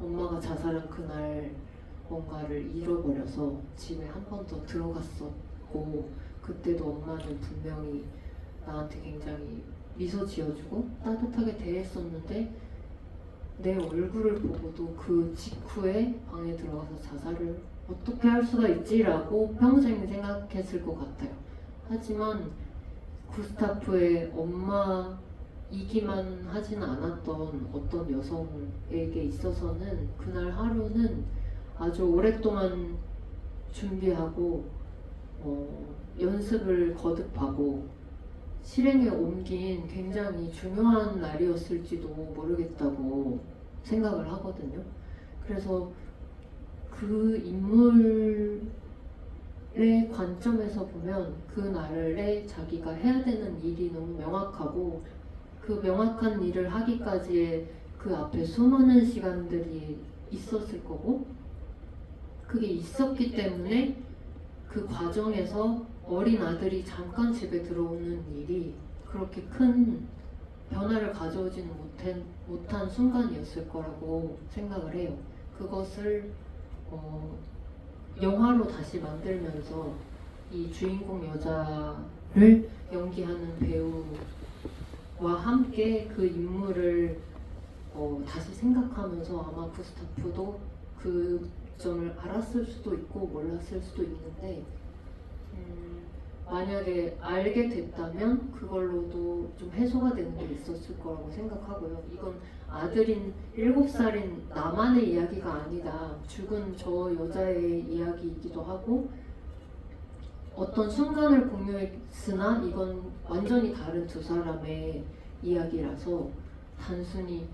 Speaker 2: 엄마가 자살한 그날 뭔가를 잃어버려서 집에 한 번 더 들어갔었고, 그때도 엄마는 분명히 나한테 굉장히 미소 지어주고 따뜻하게 대했었는데 내 얼굴을 보고도 그 직후에 방에 들어가서 자살을 어떻게 할 수가 있지라고 평생 생각했을 것 같아요. 하지만 구스타프의 엄마이기만 하진 않았던 어떤 여성에게 있어서는 그날 하루는 아주 오랫동안 준비하고 연습을 거듭하고 실행에 옮긴 굉장히 중요한 날이었을지도 모르겠다고 생각을 하거든요. 그래서 그 인물의 관점에서 보면 그 날에 자기가 해야 되는 일이 너무 명확하고 그 명확한 일을 하기까지의 그 앞에 수많은 시간들이 있었을 거고 그게 있었기 때문에 그 과정에서 어린 아들이 잠깐 집에 들어오는 일이 그렇게 큰 변화를 가져오지는 못한 순간이었을 거라고 생각을 해요. 그것을 영화로 다시 만들면서 이 주인공 여자를 연기하는 배우와 함께 그 인물을 다시 생각하면서 아마 구스타프도 그 점을 알았을 수도 있고 몰랐을 수도 있는데 만약에 알게 됐다면 그걸로도 좀 해소가 되는 게 있었을 거라고 생각하고요. 이건 아들인 7살인 나만의 이야기가 아니다. 죽은 저 여자의 이야기이기도 하고 어떤 순간을 공유했으나 이건 완전히 다른 두 사람의 이야기라서 단순히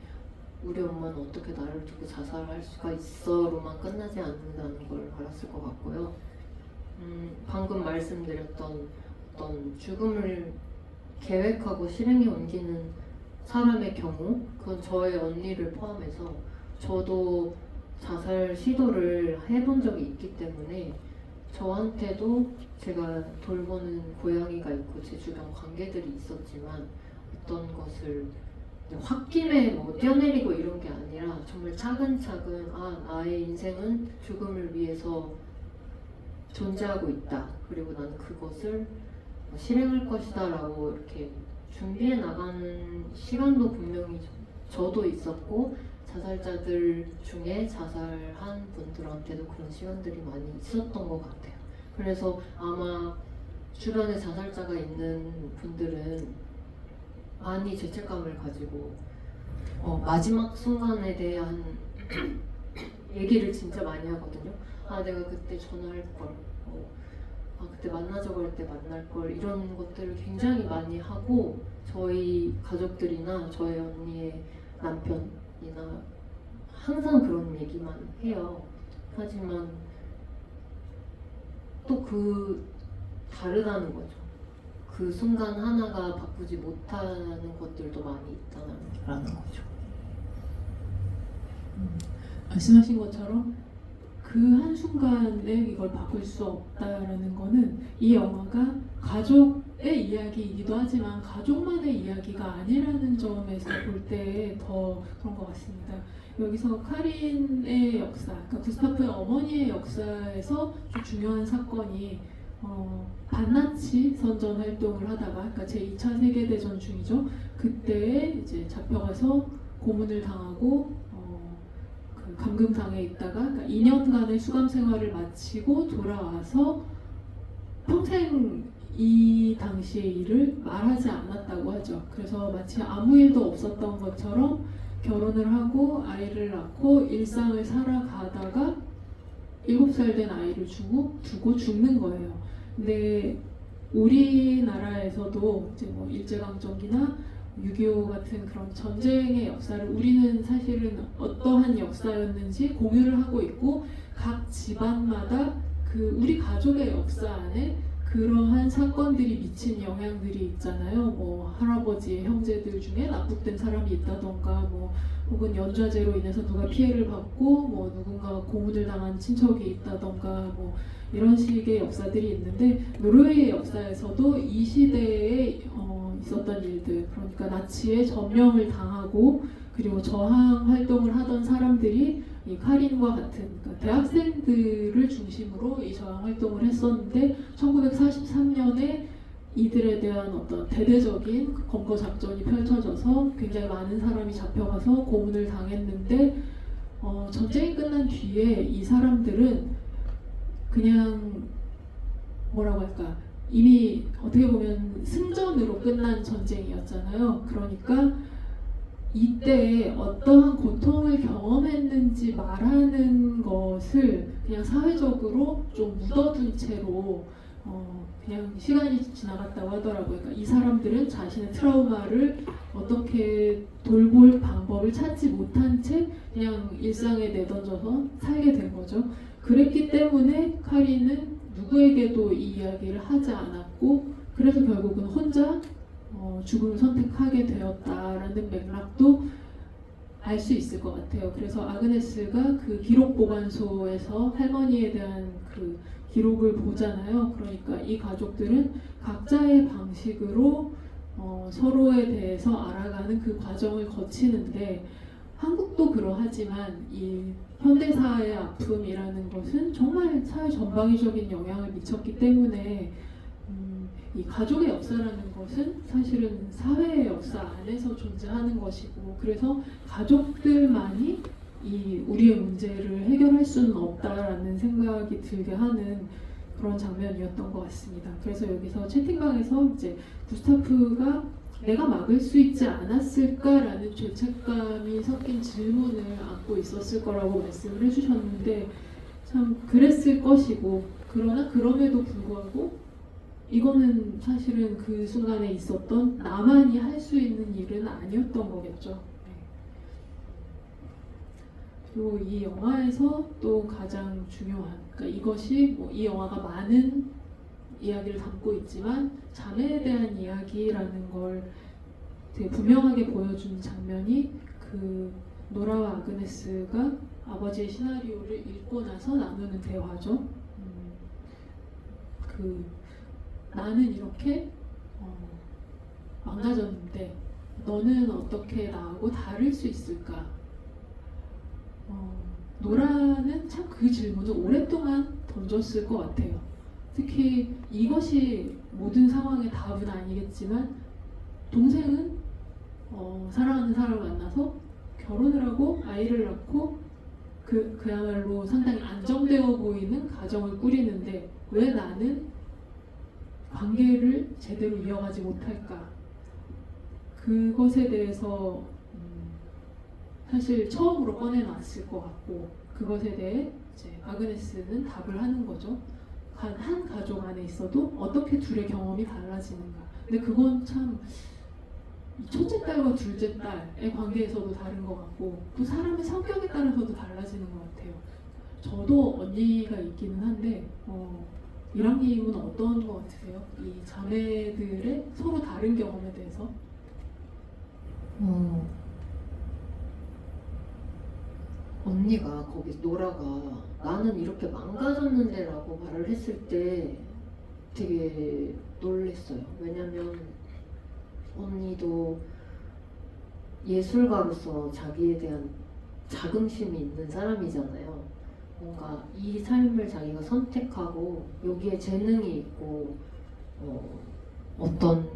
Speaker 2: 우리 엄마는 어떻게 나를 두고 자살할 수가 있어로만 끝나지 않는다는 걸 알았을 것 같고요. 방금 말씀드렸던 어떤 죽음을 계획하고 실행에 옮기는 사람의 경우 그건 저의 언니를 포함해서 저도 자살 시도를 해본 적이 있기 때문에 저한테도 제가 돌보는 고양이가 있고 제 주변 관계들이 있었지만 어떤 것을 홧김에 뭐 뛰어내리고 이런 게 아니라 정말 차근차근 나의 인생은 죽음을 위해서 존재하고 있다. 그리고 난 그것을 실행할 것이다 라고 이렇게 준비해 나가는 시간도 분명히 저도 있었고 자살자들 중에 자살한 분들한테도 그런 시간들이 많이 있었던 것 같아요. 그래서 아마 주변에 자살자가 있는 분들은 많이 죄책감을 가지고 마지막 순간에 대한 얘기를 진짜 많이 하거든요. 내가 그때 전화할 걸, 그때 만나자고 할 때 만날 걸 이런 것들을 굉장히 많이 하고 저희 가족들이나 저희 언니의 남편이나 항상 그런 얘기만 해요. 하지만 또 다르다는 거죠. 그 순간 하나가 바꾸지 못하는 것들도 많이 있다는 거죠.
Speaker 1: 말씀하신 것처럼 그 한순간에 이걸 바꿀 수 없다라는 거는 이 영화가 가족의 이야기이기도 하지만 가족만의 이야기가 아니라는 점에서 볼 때 더 그런 것 같습니다. 여기서 카린의 역사, 그러니까 구스타프의 어머니의 역사에서 좀 중요한 사건이 반나치 선전 활동을 하다가, 그러니까 제2차 세계대전 중이죠. 그때 이제 잡혀가서 고문을 당하고 그 감금당에 있다가 그러니까 2년간의 수감 생활을 마치고 돌아와서 평생 이 당시의 일을 말하지 않았다고 하죠. 그래서 마치 아무 일도 없었던 것처럼 결혼을 하고 아이를 낳고 일상을 살아가다가 7살 된 아이를 두고 죽는 거예요. 근데 우리나라에서도 이제 뭐 일제강점기나 6.25 같은 그런 전쟁의 역사를 우리는 사실은 어떠한 역사였는지 공유를 하고 있고 각 집안마다 그 우리 가족의 역사 안에 그러한 사건들이 미친 영향들이 있잖아요. 뭐 할아버지의 형제들 중에 납북된 사람이 있다던가 뭐 혹은 연좌제로 인해서 누가 피해를 받고 뭐 누군가가 고문을 당한 친척이 있다던가 뭐 이런 식의 역사들이 있는데 노르웨이의 역사에서도 이 시대에 있었던 일들, 그러니까 나치의 점령을 당하고 그리고 저항 활동을 하던 사람들이 이 카린과 같은 그러니까 대학생들을 중심으로 이 저항 활동을 했었는데 1943년에 이들에 대한 어떤 대대적인 검거 작전이 펼쳐져서 굉장히 많은 사람이 잡혀가서 고문을 당했는데 전쟁이 끝난 뒤에 이 사람들은 그냥 뭐라고 할까 이미 어떻게 보면 승전으로 끝난 전쟁이었잖아요. 그러니까 이때에 어떠한 고통을 경험했는지 말하는 것을 그냥 사회적으로 좀 묻어둔 채로 그냥 시간이 지나갔다고 하더라고요. 그러니까 이 사람들은 자신의 트라우마를 어떻게 돌볼 방법을 찾지 못한 채 그냥 일상에 내던져서 살게 된 거죠. 그랬기 때문에 카리는 누구에게도 이 이야기를 하지 않았고 그래서 결국은 혼자 죽음을 선택하게 되었다라는 맥락도 알 수 있을 것 같아요. 그래서 아그네스가 그 기록 보관소에서 할머니에 대한 그 기록을 보잖아요. 그러니까 이 가족들은 각자의 방식으로 서로에 대해서 알아가는 그 과정을 거치는데 한국도 그러하지만 이 현대사의 아픔이라는 것은 정말 사회 전방위적인 영향을 미쳤기 때문에 이 가족의 역사라는 것은 사실은 사회의 역사 안에서 존재하는 것이고 그래서 가족들만이 이 우리의 문제를 해결할 수는 없다라는 생각이 들게 하는 그런 장면이었던 것 같습니다. 그래서 여기서 채팅방에서 이제 구스타프가 내가 막을 수 있지 않았을까라는 죄책감이 섞인 질문을 안고 있었을 거라고 말씀을 해주셨는데 참 그랬을 것이고 그러나 그럼에도 불구하고 이거는 사실은 그 순간에 있었던 나만이 할 수 있는 일은 아니었던 거겠죠. 네. 그리고 이 영화에서 또 가장 중요한 그러니까 이것이 이 영화가 많은 이야기를 담고 있지만 자매에 대한 이야기라는 걸 되게 분명하게 보여준 장면이 그 노라와 아그네스가 아버지의 시나리오를 읽고 나서 나누는 대화죠. 그 나는 이렇게 망가졌는데 너는 어떻게 나하고 다를 수 있을까? 노라는 참 그 질문을 오랫동안 던졌을 것 같아요. 특히 이것이 모든 상황의 답은 아니겠지만 동생은 사랑하는 사람을 만나서 결혼을 하고 아이를 낳고 그야말로 상당히 안정되어 보이는 가정을 꾸리는데 왜 나는 관계를 제대로 이어가지 못할까? 그것에 대해서 사실 처음으로 꺼내놨을 것 같고 그것에 대해 이제 아그네스는 답을 하는 거죠. 한 가족 안에 있어도 어떻게 둘의 경험이 달라지는가. 근데 그건 참 첫째 딸과 둘째 딸의 관계에서도 다른 것 같고 또 사람의 성격에 따라서도 달라지는 것 같아요. 저도 언니가 있기는 한데 이랑님은 어떤 것 같으세요? 이 자매들의 서로 다른 경험에 대해서?
Speaker 2: 언니가 거기 노라가 나는 이렇게 망가졌는데 라고 말을 했을 때 되게 놀랬어요. 왜냐면 언니도 예술가로서 자기에 대한 자긍심이 있는 사람이잖아요. 뭔가 이 삶을 자기가 선택하고 여기에 재능이 있고 어떤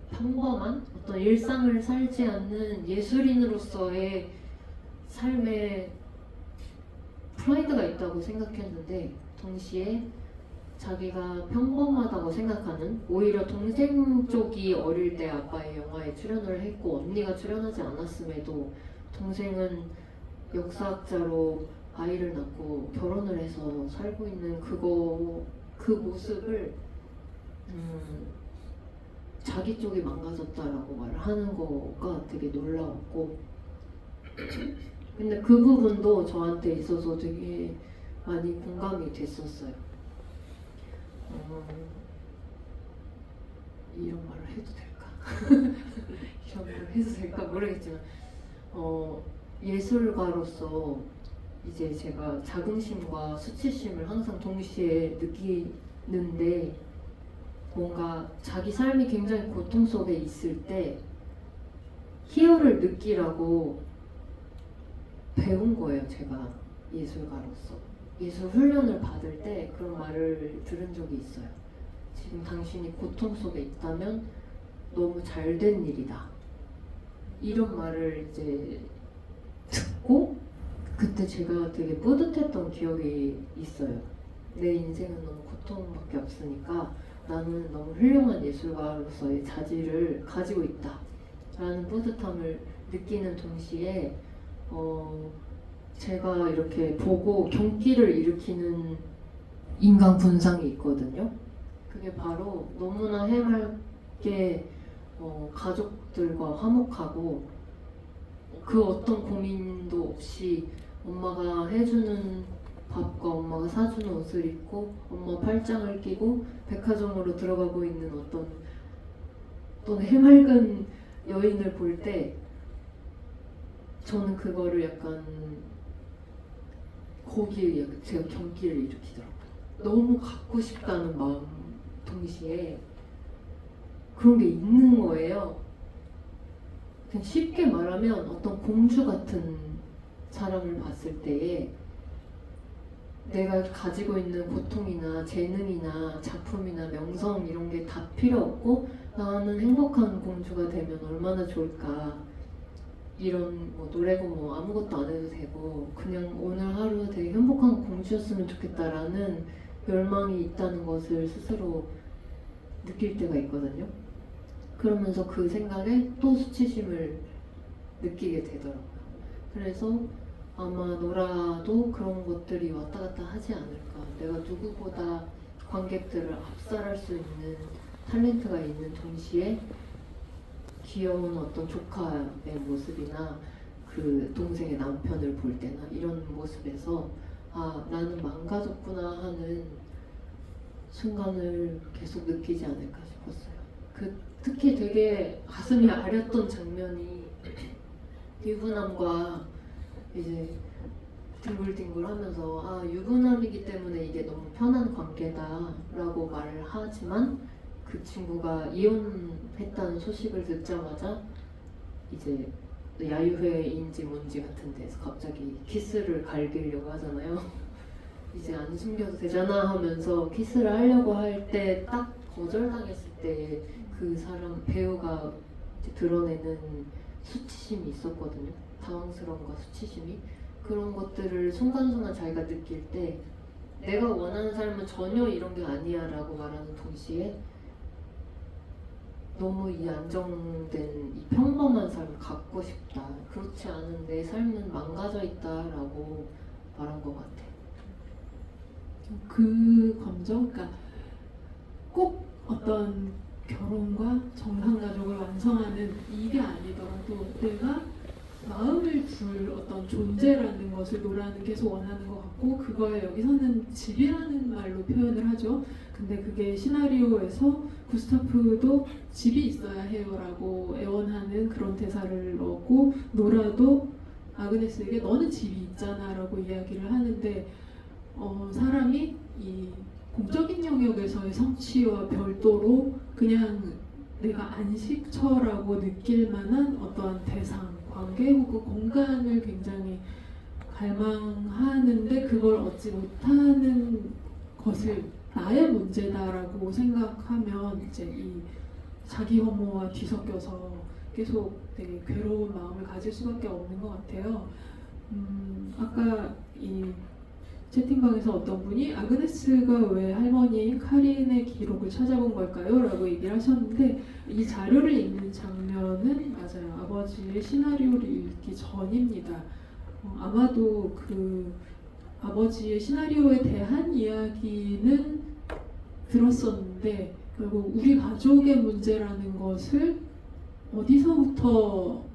Speaker 2: 평범한 어떤 일상을 살지 않는 예술인으로서의 삶에 프라이드가 있다고 생각했는데 동시에 자기가 평범하다고 생각하는 오히려 동생 쪽이 어릴 때 아빠의 영화에 출연을 했고 언니가 출연하지 않았음에도 동생은 역사학자로 아이를 낳고 결혼을 해서 살고 있는 그 모습을 자기 쪽이 망가졌다라고 말을 하는 거가 되게 놀라웠고 근데 그 부분도 저한테 있어서 되게 많이 공감이 됐었어요. 이런 말을 해도 될까? 이런 말을 해도 될까 모르겠지만 예술가로서 이제 제가 자긍심과 수치심을 항상 동시에 느끼는데 뭔가 자기 삶이 굉장히 고통 속에 있을 때 희열을 느끼라고 배운 거예요. 제가 예술가로서 예술 훈련을 받을 때 그런 말을 들은 적이 있어요. 지금 당신이 고통 속에 있다면 너무 잘된 일이다. 이런 말을 이제 듣고 그때 제가 되게 뿌듯했던 기억이 있어요. 내 인생은 너무 고통밖에 없으니까 나는 너무 훌륭한 예술가로서의 자질을 가지고 있다 라는 뿌듯함을 느끼는 동시에 제가 이렇게 보고 경기를 일으키는 인간 군상이 있거든요. 그게 바로 너무나 해맑게 가족들과 화목하고 그 어떤 고민도 없이 엄마가 해주는 밥과 엄마가 사주는 옷을 입고 엄마 팔짱을 끼고 백화점으로 들어가고 있는 어떤 해맑은 여인을 볼 때 저는 그거를 약간 거기에 약간 제가 경기를 일으키더라고요. 너무 갖고 싶다는 마음 동시에 그런 게 있는 거예요. 그냥 쉽게 말하면 어떤 공주 같은 사람을 봤을 때에 내가 가지고 있는 고통이나 재능이나 작품이나 명성 이런 게 다 필요 없고 나는 행복한 공주가 되면 얼마나 좋을까. 이런 뭐 노래고 뭐 아무것도 안 해도 되고 그냥 오늘 하루 되게 행복한 공주였으면 좋겠다라는 열망이 있다는 것을 스스로 느낄 때가 있거든요. 그러면서 그 생각에 또 수치심을 느끼게 되더라고요. 그래서 아마 노라도 그런 것들이 왔다 갔다 하지 않을까. 내가 누구보다 관객들을 압살할 수 있는 탤런트가 있는 동시에 귀여운 어떤 조카의 모습이나 그 동생의 남편을 볼 때나 이런 모습에서 아 나는 망가졌구나 하는 순간을 계속 느끼지 않을까 싶었어요. 특히 되게 가슴이 아렸던 장면이 유부남과 이제 뒹굴뒹굴 하면서 아 유부남이기 때문에 이게 너무 편한 관계다 라고 말을 하지만 그 친구가 이혼했다는 소식을 듣자마자 이제 야유회인지 뭔지 같은 데서 갑자기 키스를 갈기려고 하잖아요. 이제 안 숨겨도 되잖아 하면서 키스를 하려고 할 때 딱 거절당했을 때 그 사람 배우가 이제 드러내는 수치심이 있었거든요. 당황스러움과 수치심이. 그런 것들을 순간순간 자기가 느낄 때 내가 원하는 삶은 전혀 이런 게 아니야 라고 말하는 동시에 너무 이 안정된 이 평범한 삶을 갖고 싶다. 그렇지 않은 내 삶은 망가져 있다 라고 말한 것 같아요.
Speaker 1: 그 감정, 그러니까 꼭 어떤 결혼과 정상가족을 완성하는 이게 아니더라도 내가 마음을 줄 어떤 존재라는 것을 노라는 계속 원하는 것 같고 그거에 여기서는 집이라는 말로 표현을 하죠. 근데 그게 시나리오에서 구스타프도 집이 있어야 해요라고 애원하는 그런 대사를 넣었고 노라도 아그네스에게 너는 집이 있잖아라고 이야기를 하는데 사람이 이 공적인 영역에서의 성취와 별도로 그냥 내가 안식처라고 느낄 만한 어떠한 대상, 관계 혹은 공간을 굉장히 갈망하는데 그걸 얻지 못하는 것을 나의 문제다라고 생각하면 이제 이 자기 혐오와 뒤섞여서 계속 되게 괴로운 마음을 가질 수밖에 없는 것 같아요. 아까 이 채팅방에서 어떤 분이 아그네스가 왜 할머니인 카린의 기록을 찾아본 걸까요? 라고 얘기를 하셨는데 이 자료를 읽는 장면은 맞아요. 아버지의 시나리오를 읽기 전입니다. 아마도 그 아버지의 시나리오에 대한 이야기는 들었었는데 결국 우리 가족의 문제라는 것을 어디서부터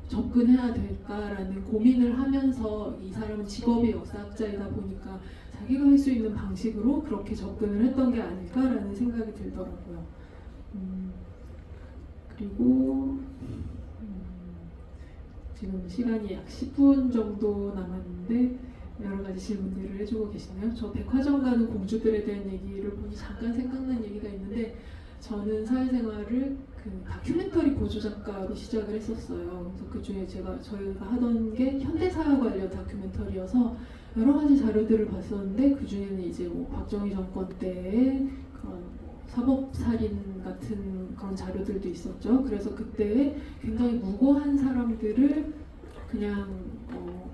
Speaker 1: 접근해야 될까라는 고민을 하면서 이 사람은 직업이 역사학자이다 보니까 자기가 할 수 있는 방식으로 그렇게 접근을 했던 게 아닐까라는 생각이 들더라고요. 그리고 지금 시간이 약 10분 정도 남았는데 여러 가지 질문들을 해주고 계시네요. 저 백화점 가는 공주들에 대한 얘기를 보니 잠깐 생각난 얘기가 있는데 저는 사회생활을 그 다큐멘터리 보조 작가로 시작을 했었어요. 그래서 그 중에 저희가 하던 게 현대사와 관련 다큐멘터리여서 여러 가지 자료들을 봤었는데 그 중에는 이제 뭐 박정희 정권 때의 그런 사법살인 같은 그런 자료들도 있었죠. 그래서 그때 굉장히 무고한 사람들을 그냥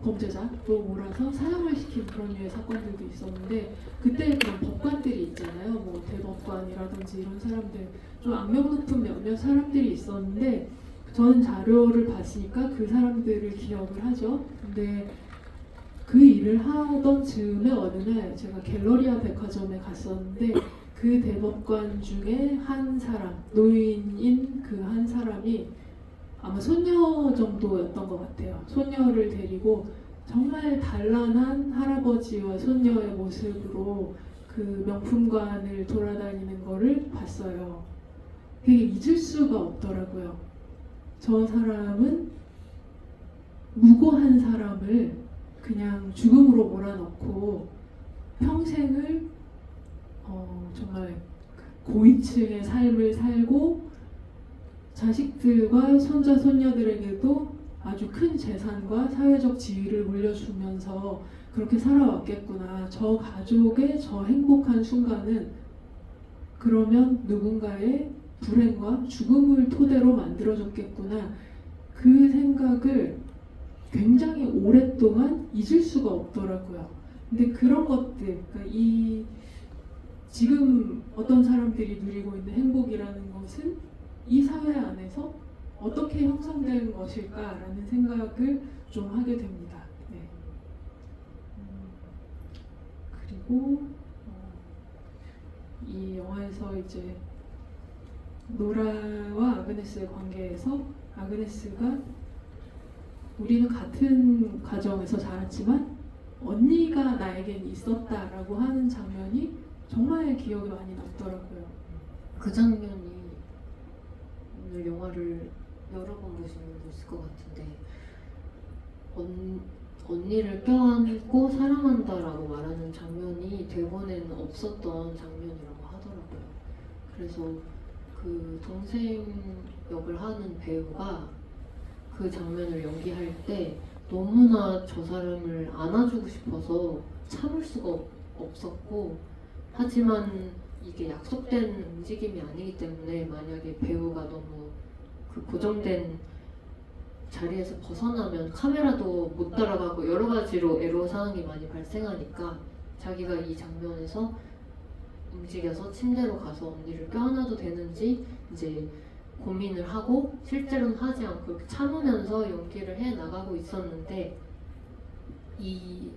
Speaker 1: 범죄자로 몰아서 사형을 시킨 그런 류의 사건들도 있었는데 그때 그런 법관들이 있잖아요. 뭐 대법관이라든지 이런 사람들 좀 악명 높은 몇몇 사람들이 있었는데 저는 자료를 봤으니까 그 사람들을 기억을 하죠. 근데 그 일을 하던 즈음에 어느 날 제가 갤러리아 백화점에 갔었는데 그 대법관 중에 한 사람, 노인인 그 한 사람이 아마 손녀 정도였던 것 같아요. 손녀를 데리고 정말 단란한 할아버지와 손녀의 모습으로 그 명품관을 돌아다니는 거를 봤어요. 되게 잊을 수가 없더라고요. 저 사람은 무고한 사람을 그냥 죽음으로 몰아넣고 평생을 정말 고위층의 삶을 살고 자식들과 손자 손녀들에게도 아주 큰 재산과 사회적 지위를 물려주면서 그렇게 살아왔겠구나. 저 가족의 저 행복한 순간은 그러면 누군가의 불행과 죽음을 토대로 만들어졌겠구나. 그 생각을 굉장히 오랫동안 잊을 수가 없더라고요. 근데 그런 것들, 그러니까 지금 어떤 사람들이 누리고 있는 행복이라는 것은 이 사회 안에서 어떻게 형성된 것일까라는 생각을 좀 하게 됩니다. 네. 그리고 이 영화에서 이제 노라와 아그네스의 관계에서 아그네스가 우리는 같은 가정에서 자랐지만 언니가 나에겐 있었다라고 하는 장면이 정말 기억에 많이 남더라고요.
Speaker 2: 그 장면이 오늘 영화를 여러 번 보시는 분도 있을 것 같은데 언니를 껴안고 사랑한다라고 말하는 장면이 대본에는 없었던 장면이라고 하더라고요. 그래서 그 동생 역을 하는 배우가 그 장면을 연기할 때 너무나 저 사람을 안아주고 싶어서 참을 수가 없었고 하지만 이게 약속된 움직임이 아니기 때문에 만약에 배우가 너무 그 고정된 자리에서 벗어나면 카메라도 못 따라가고 여러 가지로 애로사항이 많이 발생하니까 자기가 이 장면에서 움직여서 침대로 가서 언니를 껴안아도 되는지 이제 고민을 하고 실제로는 하지 않고 이렇게 참으면서 연기를 해 나가고 있었는데 이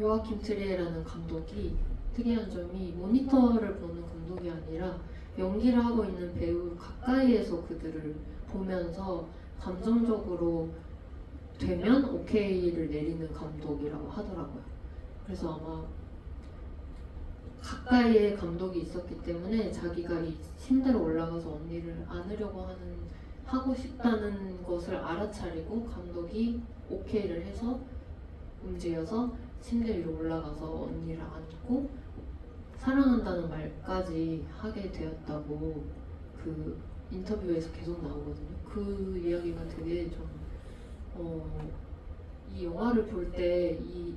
Speaker 2: 요아킴 트리에라는 감독이 특이한 점이 모니터를 보는 감독이 아니라 연기를 하고 있는 배우 가까이에서 그들을 보면서 감정적으로 되면 오케이를 내리는 감독이라고 하더라고요. 그래서 아마 가까이에 감독이 있었기 때문에 자기가 이 침대로 올라가서 언니를 안으려고 하고 싶다는 것을 알아차리고 감독이 오케이를 해서 움직여서 침대 위로 올라가서 언니를 안고 사랑한다는 말까지 하게 되었다고 그 인터뷰에서 계속 나오거든요. 그 이야기가 되게 좀 이 영화를 볼 때 이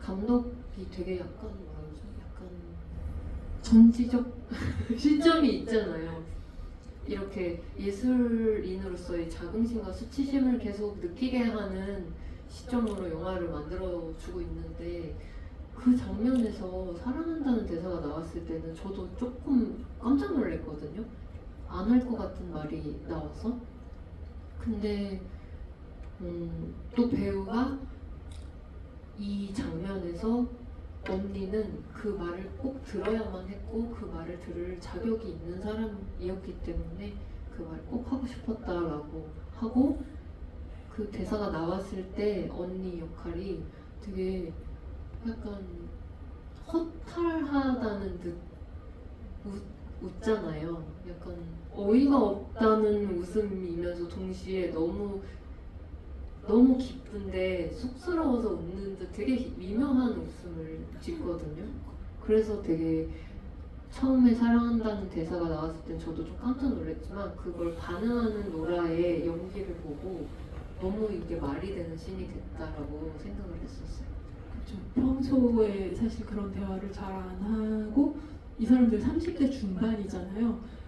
Speaker 2: 감독이 되게 약간 뭐라 그러죠? 약간 전지적 시점이 있잖아요. 이렇게 예술인으로서의 자긍심과 수치심을 계속 느끼게 하는 시점으로 영화를 만들어주고 있는데 그 장면에서 사랑한다는 대사가 나왔을 때는 저도 조금 깜짝 놀랐거든요. 안 할 것 같은 말이 나와서. 근데 또 배우가 이 장면에서 언니는 그 말을 꼭 들어야만 했고 그 말을 들을 자격이 있는 사람이었기 때문에 그 말을 꼭 하고 싶었다라고 하고 그 대사가 나왔을 때 언니 역할이 되게 약간 허탈하다는 듯 웃잖아요. 약간 어이가 없다는 웃음이면서 동시에 너무 기쁜데 쑥스러워서 웃는 듯 되게 미묘한 웃음을 짓거든요. 그래서 되게 처음에 사랑한다는 대사가 나왔을 땐 저도 좀 깜짝 놀랐지만 그걸 반응하는 노라의 연기를 보고 너무 이게 말이 되는 씬이 됐다라고 생각을 했었어요.
Speaker 1: 그렇죠. 평소에 사실 그런 대화를 잘 안 하고 이 사람들 30대 중반이잖아요.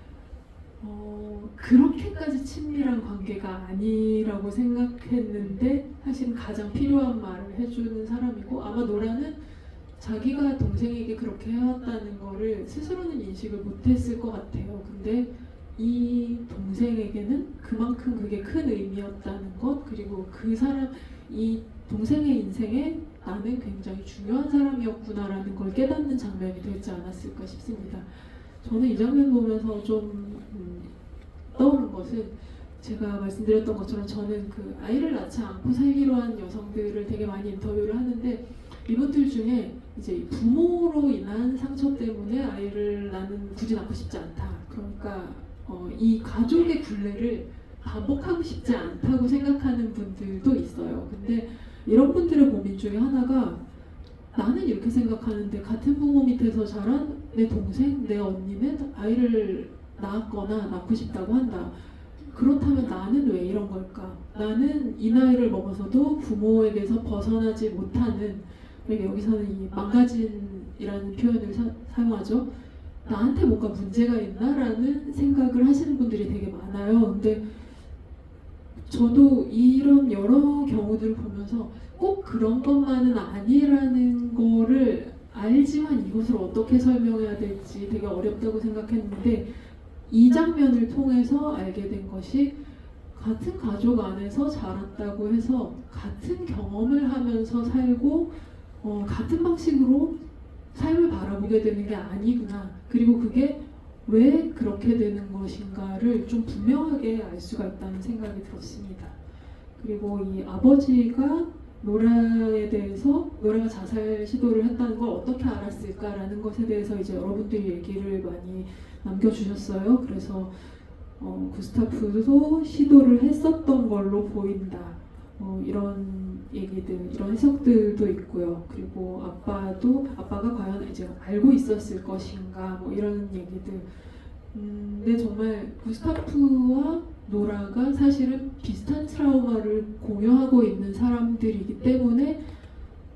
Speaker 1: 그렇게까지 친밀한 관계가 아니라고 생각했는데 사실은 가장 필요한 말을 해주는 사람이고, 아마 노라는 자기가 동생에게 그렇게 해왔다는 거를 스스로는 인식을 못했을 것 같아요. 근데 이 동생에게는 그만큼 그게 큰 의미였다는 것, 그리고 그 사람, 이 동생의 인생에 나는 굉장히 중요한 사람이었구나라는 걸 깨닫는 장면이 되지 않았을까 싶습니다. 저는 이 장면 보면서 좀 떠오른 것은, 제가 말씀드렸던 것처럼 저는 그 아이를 낳지 않고 살기로 한 여성들을 되게 많이 인터뷰를 하는데, 이분들 중에 이제 부모로 인한 상처 때문에 아이를 나는 굳이 낳고 싶지 않다, 그러니까 이 가족의 굴레를 반복하고 싶지 않다고 생각하는 분들도 있어요. 근데 이런 분들의 고민 중에 하나가, 나는 이렇게 생각하는데 같은 부모 밑에서 자란 내 동생, 내 언니는 아이를 낳았거나 낳고 싶다고 한다. 그렇다면 나는 왜 이런 걸까? 나는 이 나이를 먹어서도 부모에게서 벗어나지 못하는, 여기서는 이 망가진이라는 표현을 사용하죠. 나한테 뭔가 문제가 있나라는 생각을 하시는 분들이 되게 많아요. 근데 저도 이런 여러 경우들을 보면서 꼭 그런 것만은 아니라는 거를 알지만 이것을 어떻게 설명해야 될지 되게 어렵다고 생각했는데, 이 장면을 통해서 알게 된 것이, 같은 가족 안에서 자랐다고 해서 같은 경험을 하면서 살고 같은 방식으로 삶을 바라보게 되는 게 아니구나, 그리고 그게 왜 그렇게 되는 것인가를 좀 분명하게 알 수가 있다는 생각이 들었습니다. 그리고 이 아버지가 노라에 대해서, 노라가 자살 시도를 했다는 걸 어떻게 알았을까라는 것에 대해서 이제 여러분들이 얘기를 많이 남겨주셨어요. 그래서 구스타프도 시도를 했었던 걸로 보인다, 이런 얘기들, 이런 해석들도 있고요. 그리고 아빠가 과연 이제 알고 있었을 것인가, 이런 얘기들. 근데 정말 구스타프와 노라가 사실은 비슷한 트라우마를 공유하고 있는 사람들이기 때문에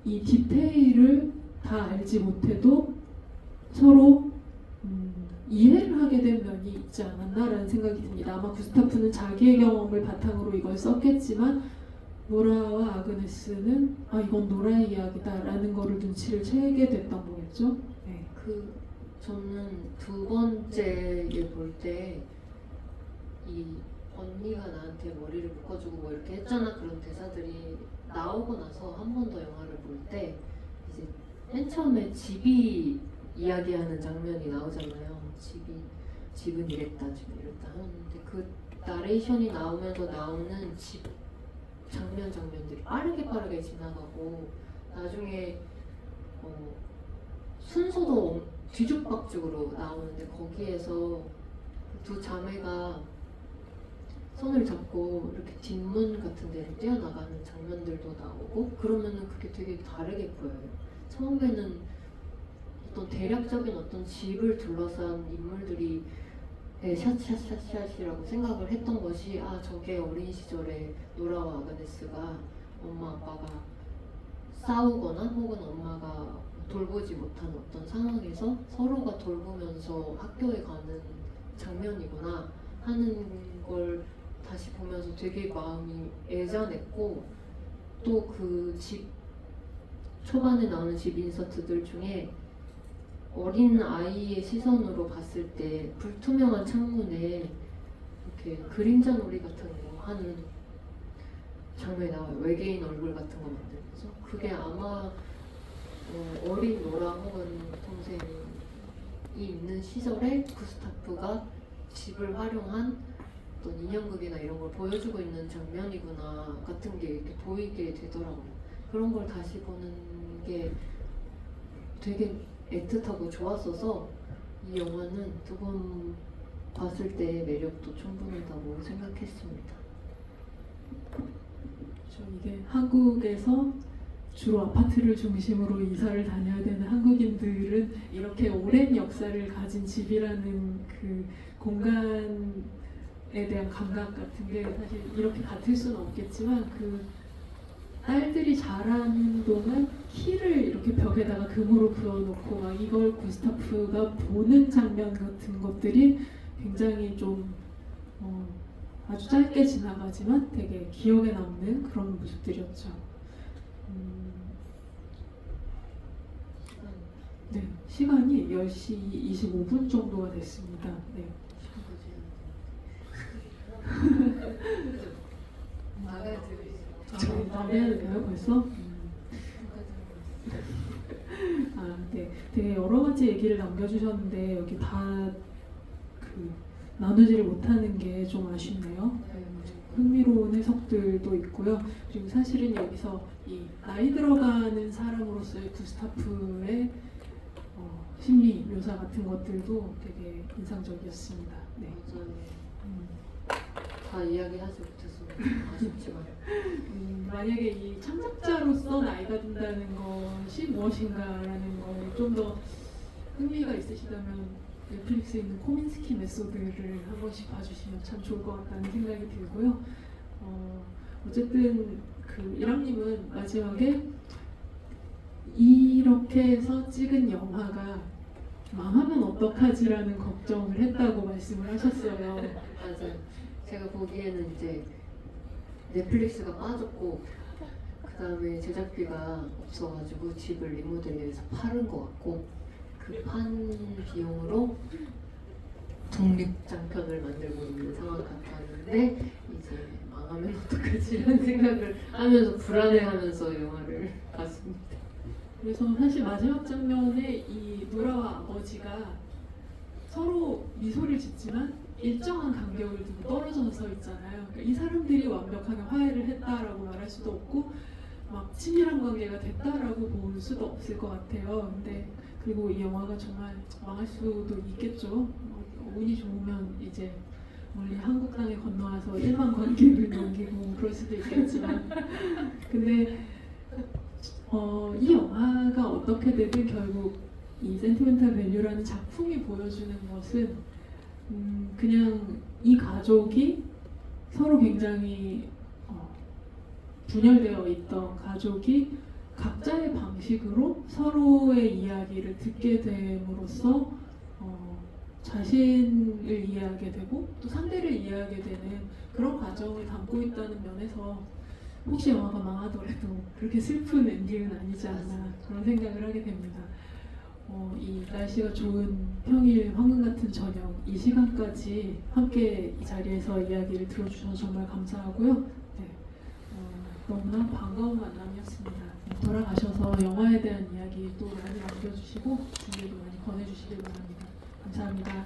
Speaker 1: 이 디테일을 다 알지 못해도 서로 이해를 하게 된 면이 있지 않았나라는 생각이 듭니다. 아마 구스타프는 자기의 경험을 바탕으로 이걸 썼겠지만, 노라와 아그네스는 이건 노라의 이야기다라는 거를 눈치를 채게 됐던 거겠죠. 네.
Speaker 2: 저는 두 번째 일 볼 때 이 언니가 나한테 머리를 묶어주고 뭐 이렇게 했잖아, 그런 대사들이 나오고 나서 한 번 더 영화를 볼 때, 이제 맨 처음에 집이 이야기하는 장면이 나오잖아요. 집은 이랬다, 집은 이랬다 하는데, 그 나레이션이 나오면서 나오는 집 장면들이 빠르게 지나가고, 나중에 순서도 뒤죽박죽으로 나오는데, 거기에서 두 자매가 손을 잡고 이렇게 뒷문 같은 데를 뛰어나가는 장면들도 나오고, 그러면은 그게 되게 다르게 보여요. 처음에는 어떤 대략적인 어떤 집을 둘러싼 인물들이 샷이라고 생각을 했던 것이, 저게 어린 시절에 노라와 아그네스가 엄마 아빠가 싸우거나 혹은 엄마가 돌보지 못한 어떤 상황에서 서로가 돌보면서 학교에 가는 장면이구나 하는 걸 다시 보면서 되게 마음이 애잔했고, 또 그 집 초반에 나오는 집 인서트들 중에 어린 아이의 시선으로 봤을 때 불투명한 창문에 이렇게 그림자 놀이 같은 거 하는 장면이 나와요. 외계인 얼굴 같은 거 만들면서. 그게 아마 어린 노라 혹은 동생이 있는 시절에 구스타프가 집을 활용한 어떤 인형극이나 이런 걸 보여주고 있는 장면이구나 같은 게 이렇게 보이게 되더라고요. 그런 걸 다시 보는 게 되게 애틋하고 좋았어서, 이 영화는 두 번 봤을 때의 매력도 충분하다고 생각했습니다.
Speaker 1: 이게 한국에서 주로 아파트를 중심으로 이사를 다녀야 되는 한국인들은 이렇게 오랜 역사를 가진 집이라는 그 공간에 대한 감각 같은 게 사실 이렇게 같을 수는 없겠지만, 그 딸들이 자라는 동안 키를 이렇게 벽에다가 금으로 그어놓고 막 이걸 구스타프가 보는 장면 같은 것들이 굉장히 좀 아주 짧게 지나가지만 되게 기억에 남는 그런 모습들이었죠. 네, 시간이 10시 25분 정도가 됐습니다. 네. 마무리해야 되나요 벌써? 네. 되게 여러 가지 얘기를 남겨주셨는데 여기 다 나누지를 못하는 게 좀 아쉽네요. 흥미로운 해석들도 있고요. 그리고 사실은 여기서 이 나이 들어가는 사람으로서의 구스타프의 심리 묘사 같은 것들도 되게 인상적이었습니다. 네.
Speaker 2: 다 이야기하지 못해서 아쉽지만
Speaker 1: 만약에 이 창작자로서 나이가 든다는 것이 무엇인가라는 거에 좀 더 흥미가 있으시다면 넷플릭스에 있는 코민스키 메소드를 한 번씩 봐주시면 참 좋을 것 같다는 생각이 들고요. 어쨌든 이랑님은 마지막에 이렇게 해서 찍은 영화가 망하면 어떡하지라는 걱정을 했다고 말씀을 하셨어요.
Speaker 2: 맞아요. 제가 보기에는 이제 넷플릭스가 빠졌고 그 다음에 제작비가 없어가지고 집을 리모델링해서 팔은 것 같고 그 판 비용으로 독립장편을 만들고 있는 상황 같았는데 이제 망하면 어떡하지라는 생각을 하면서 불안해하면서 영화를 봤습니다.
Speaker 1: 그래서 사실 마지막 장면에 이 노라와 아버지가 서로 미소를 짓지만 일정한 간격을 두고 떨어져서 서 있잖아요. 그러니까 이 사람들이 완벽하게 화해를 했다라고 말할 수도 없고 막 친밀한 관계가 됐다라고 볼 수도 없을 것 같아요. 근데 그리고 이 영화가 정말 망할 수도 있겠죠. 운이 좋으면 이제 멀리 한국 땅에 건너와서 일반 관계를 남기고 그럴 수도 있겠지만 근데 이 영화가 어떻게 되든 결국 이 센티멘탈 밸류라는 작품이 보여주는 것은 그냥 이 가족이 서로 굉장히 분열되어 있던 가족이 각자의 방식으로 서로의 이야기를 듣게 됨으로써 자신을 이해하게 되고 또 상대를 이해하게 되는 그런 과정을 담고 있다는 면에서 혹시 영화가 망하더라도 그렇게 슬픈 엔딩은 아니지 않나 그런 생각을 하게 됩니다. 이 날씨가 좋은 평일 황금 같은 저녁 이 시간까지 함께 이 자리에서 이야기를 들어주셔서 정말 감사하고요. 네, 너무나 반가운 만남이었습니다. 돌아가셔서 영화에 대한 이야기 또 많이 남겨주시고 준비도 많이 권해주시길 바랍니다. 감사합니다.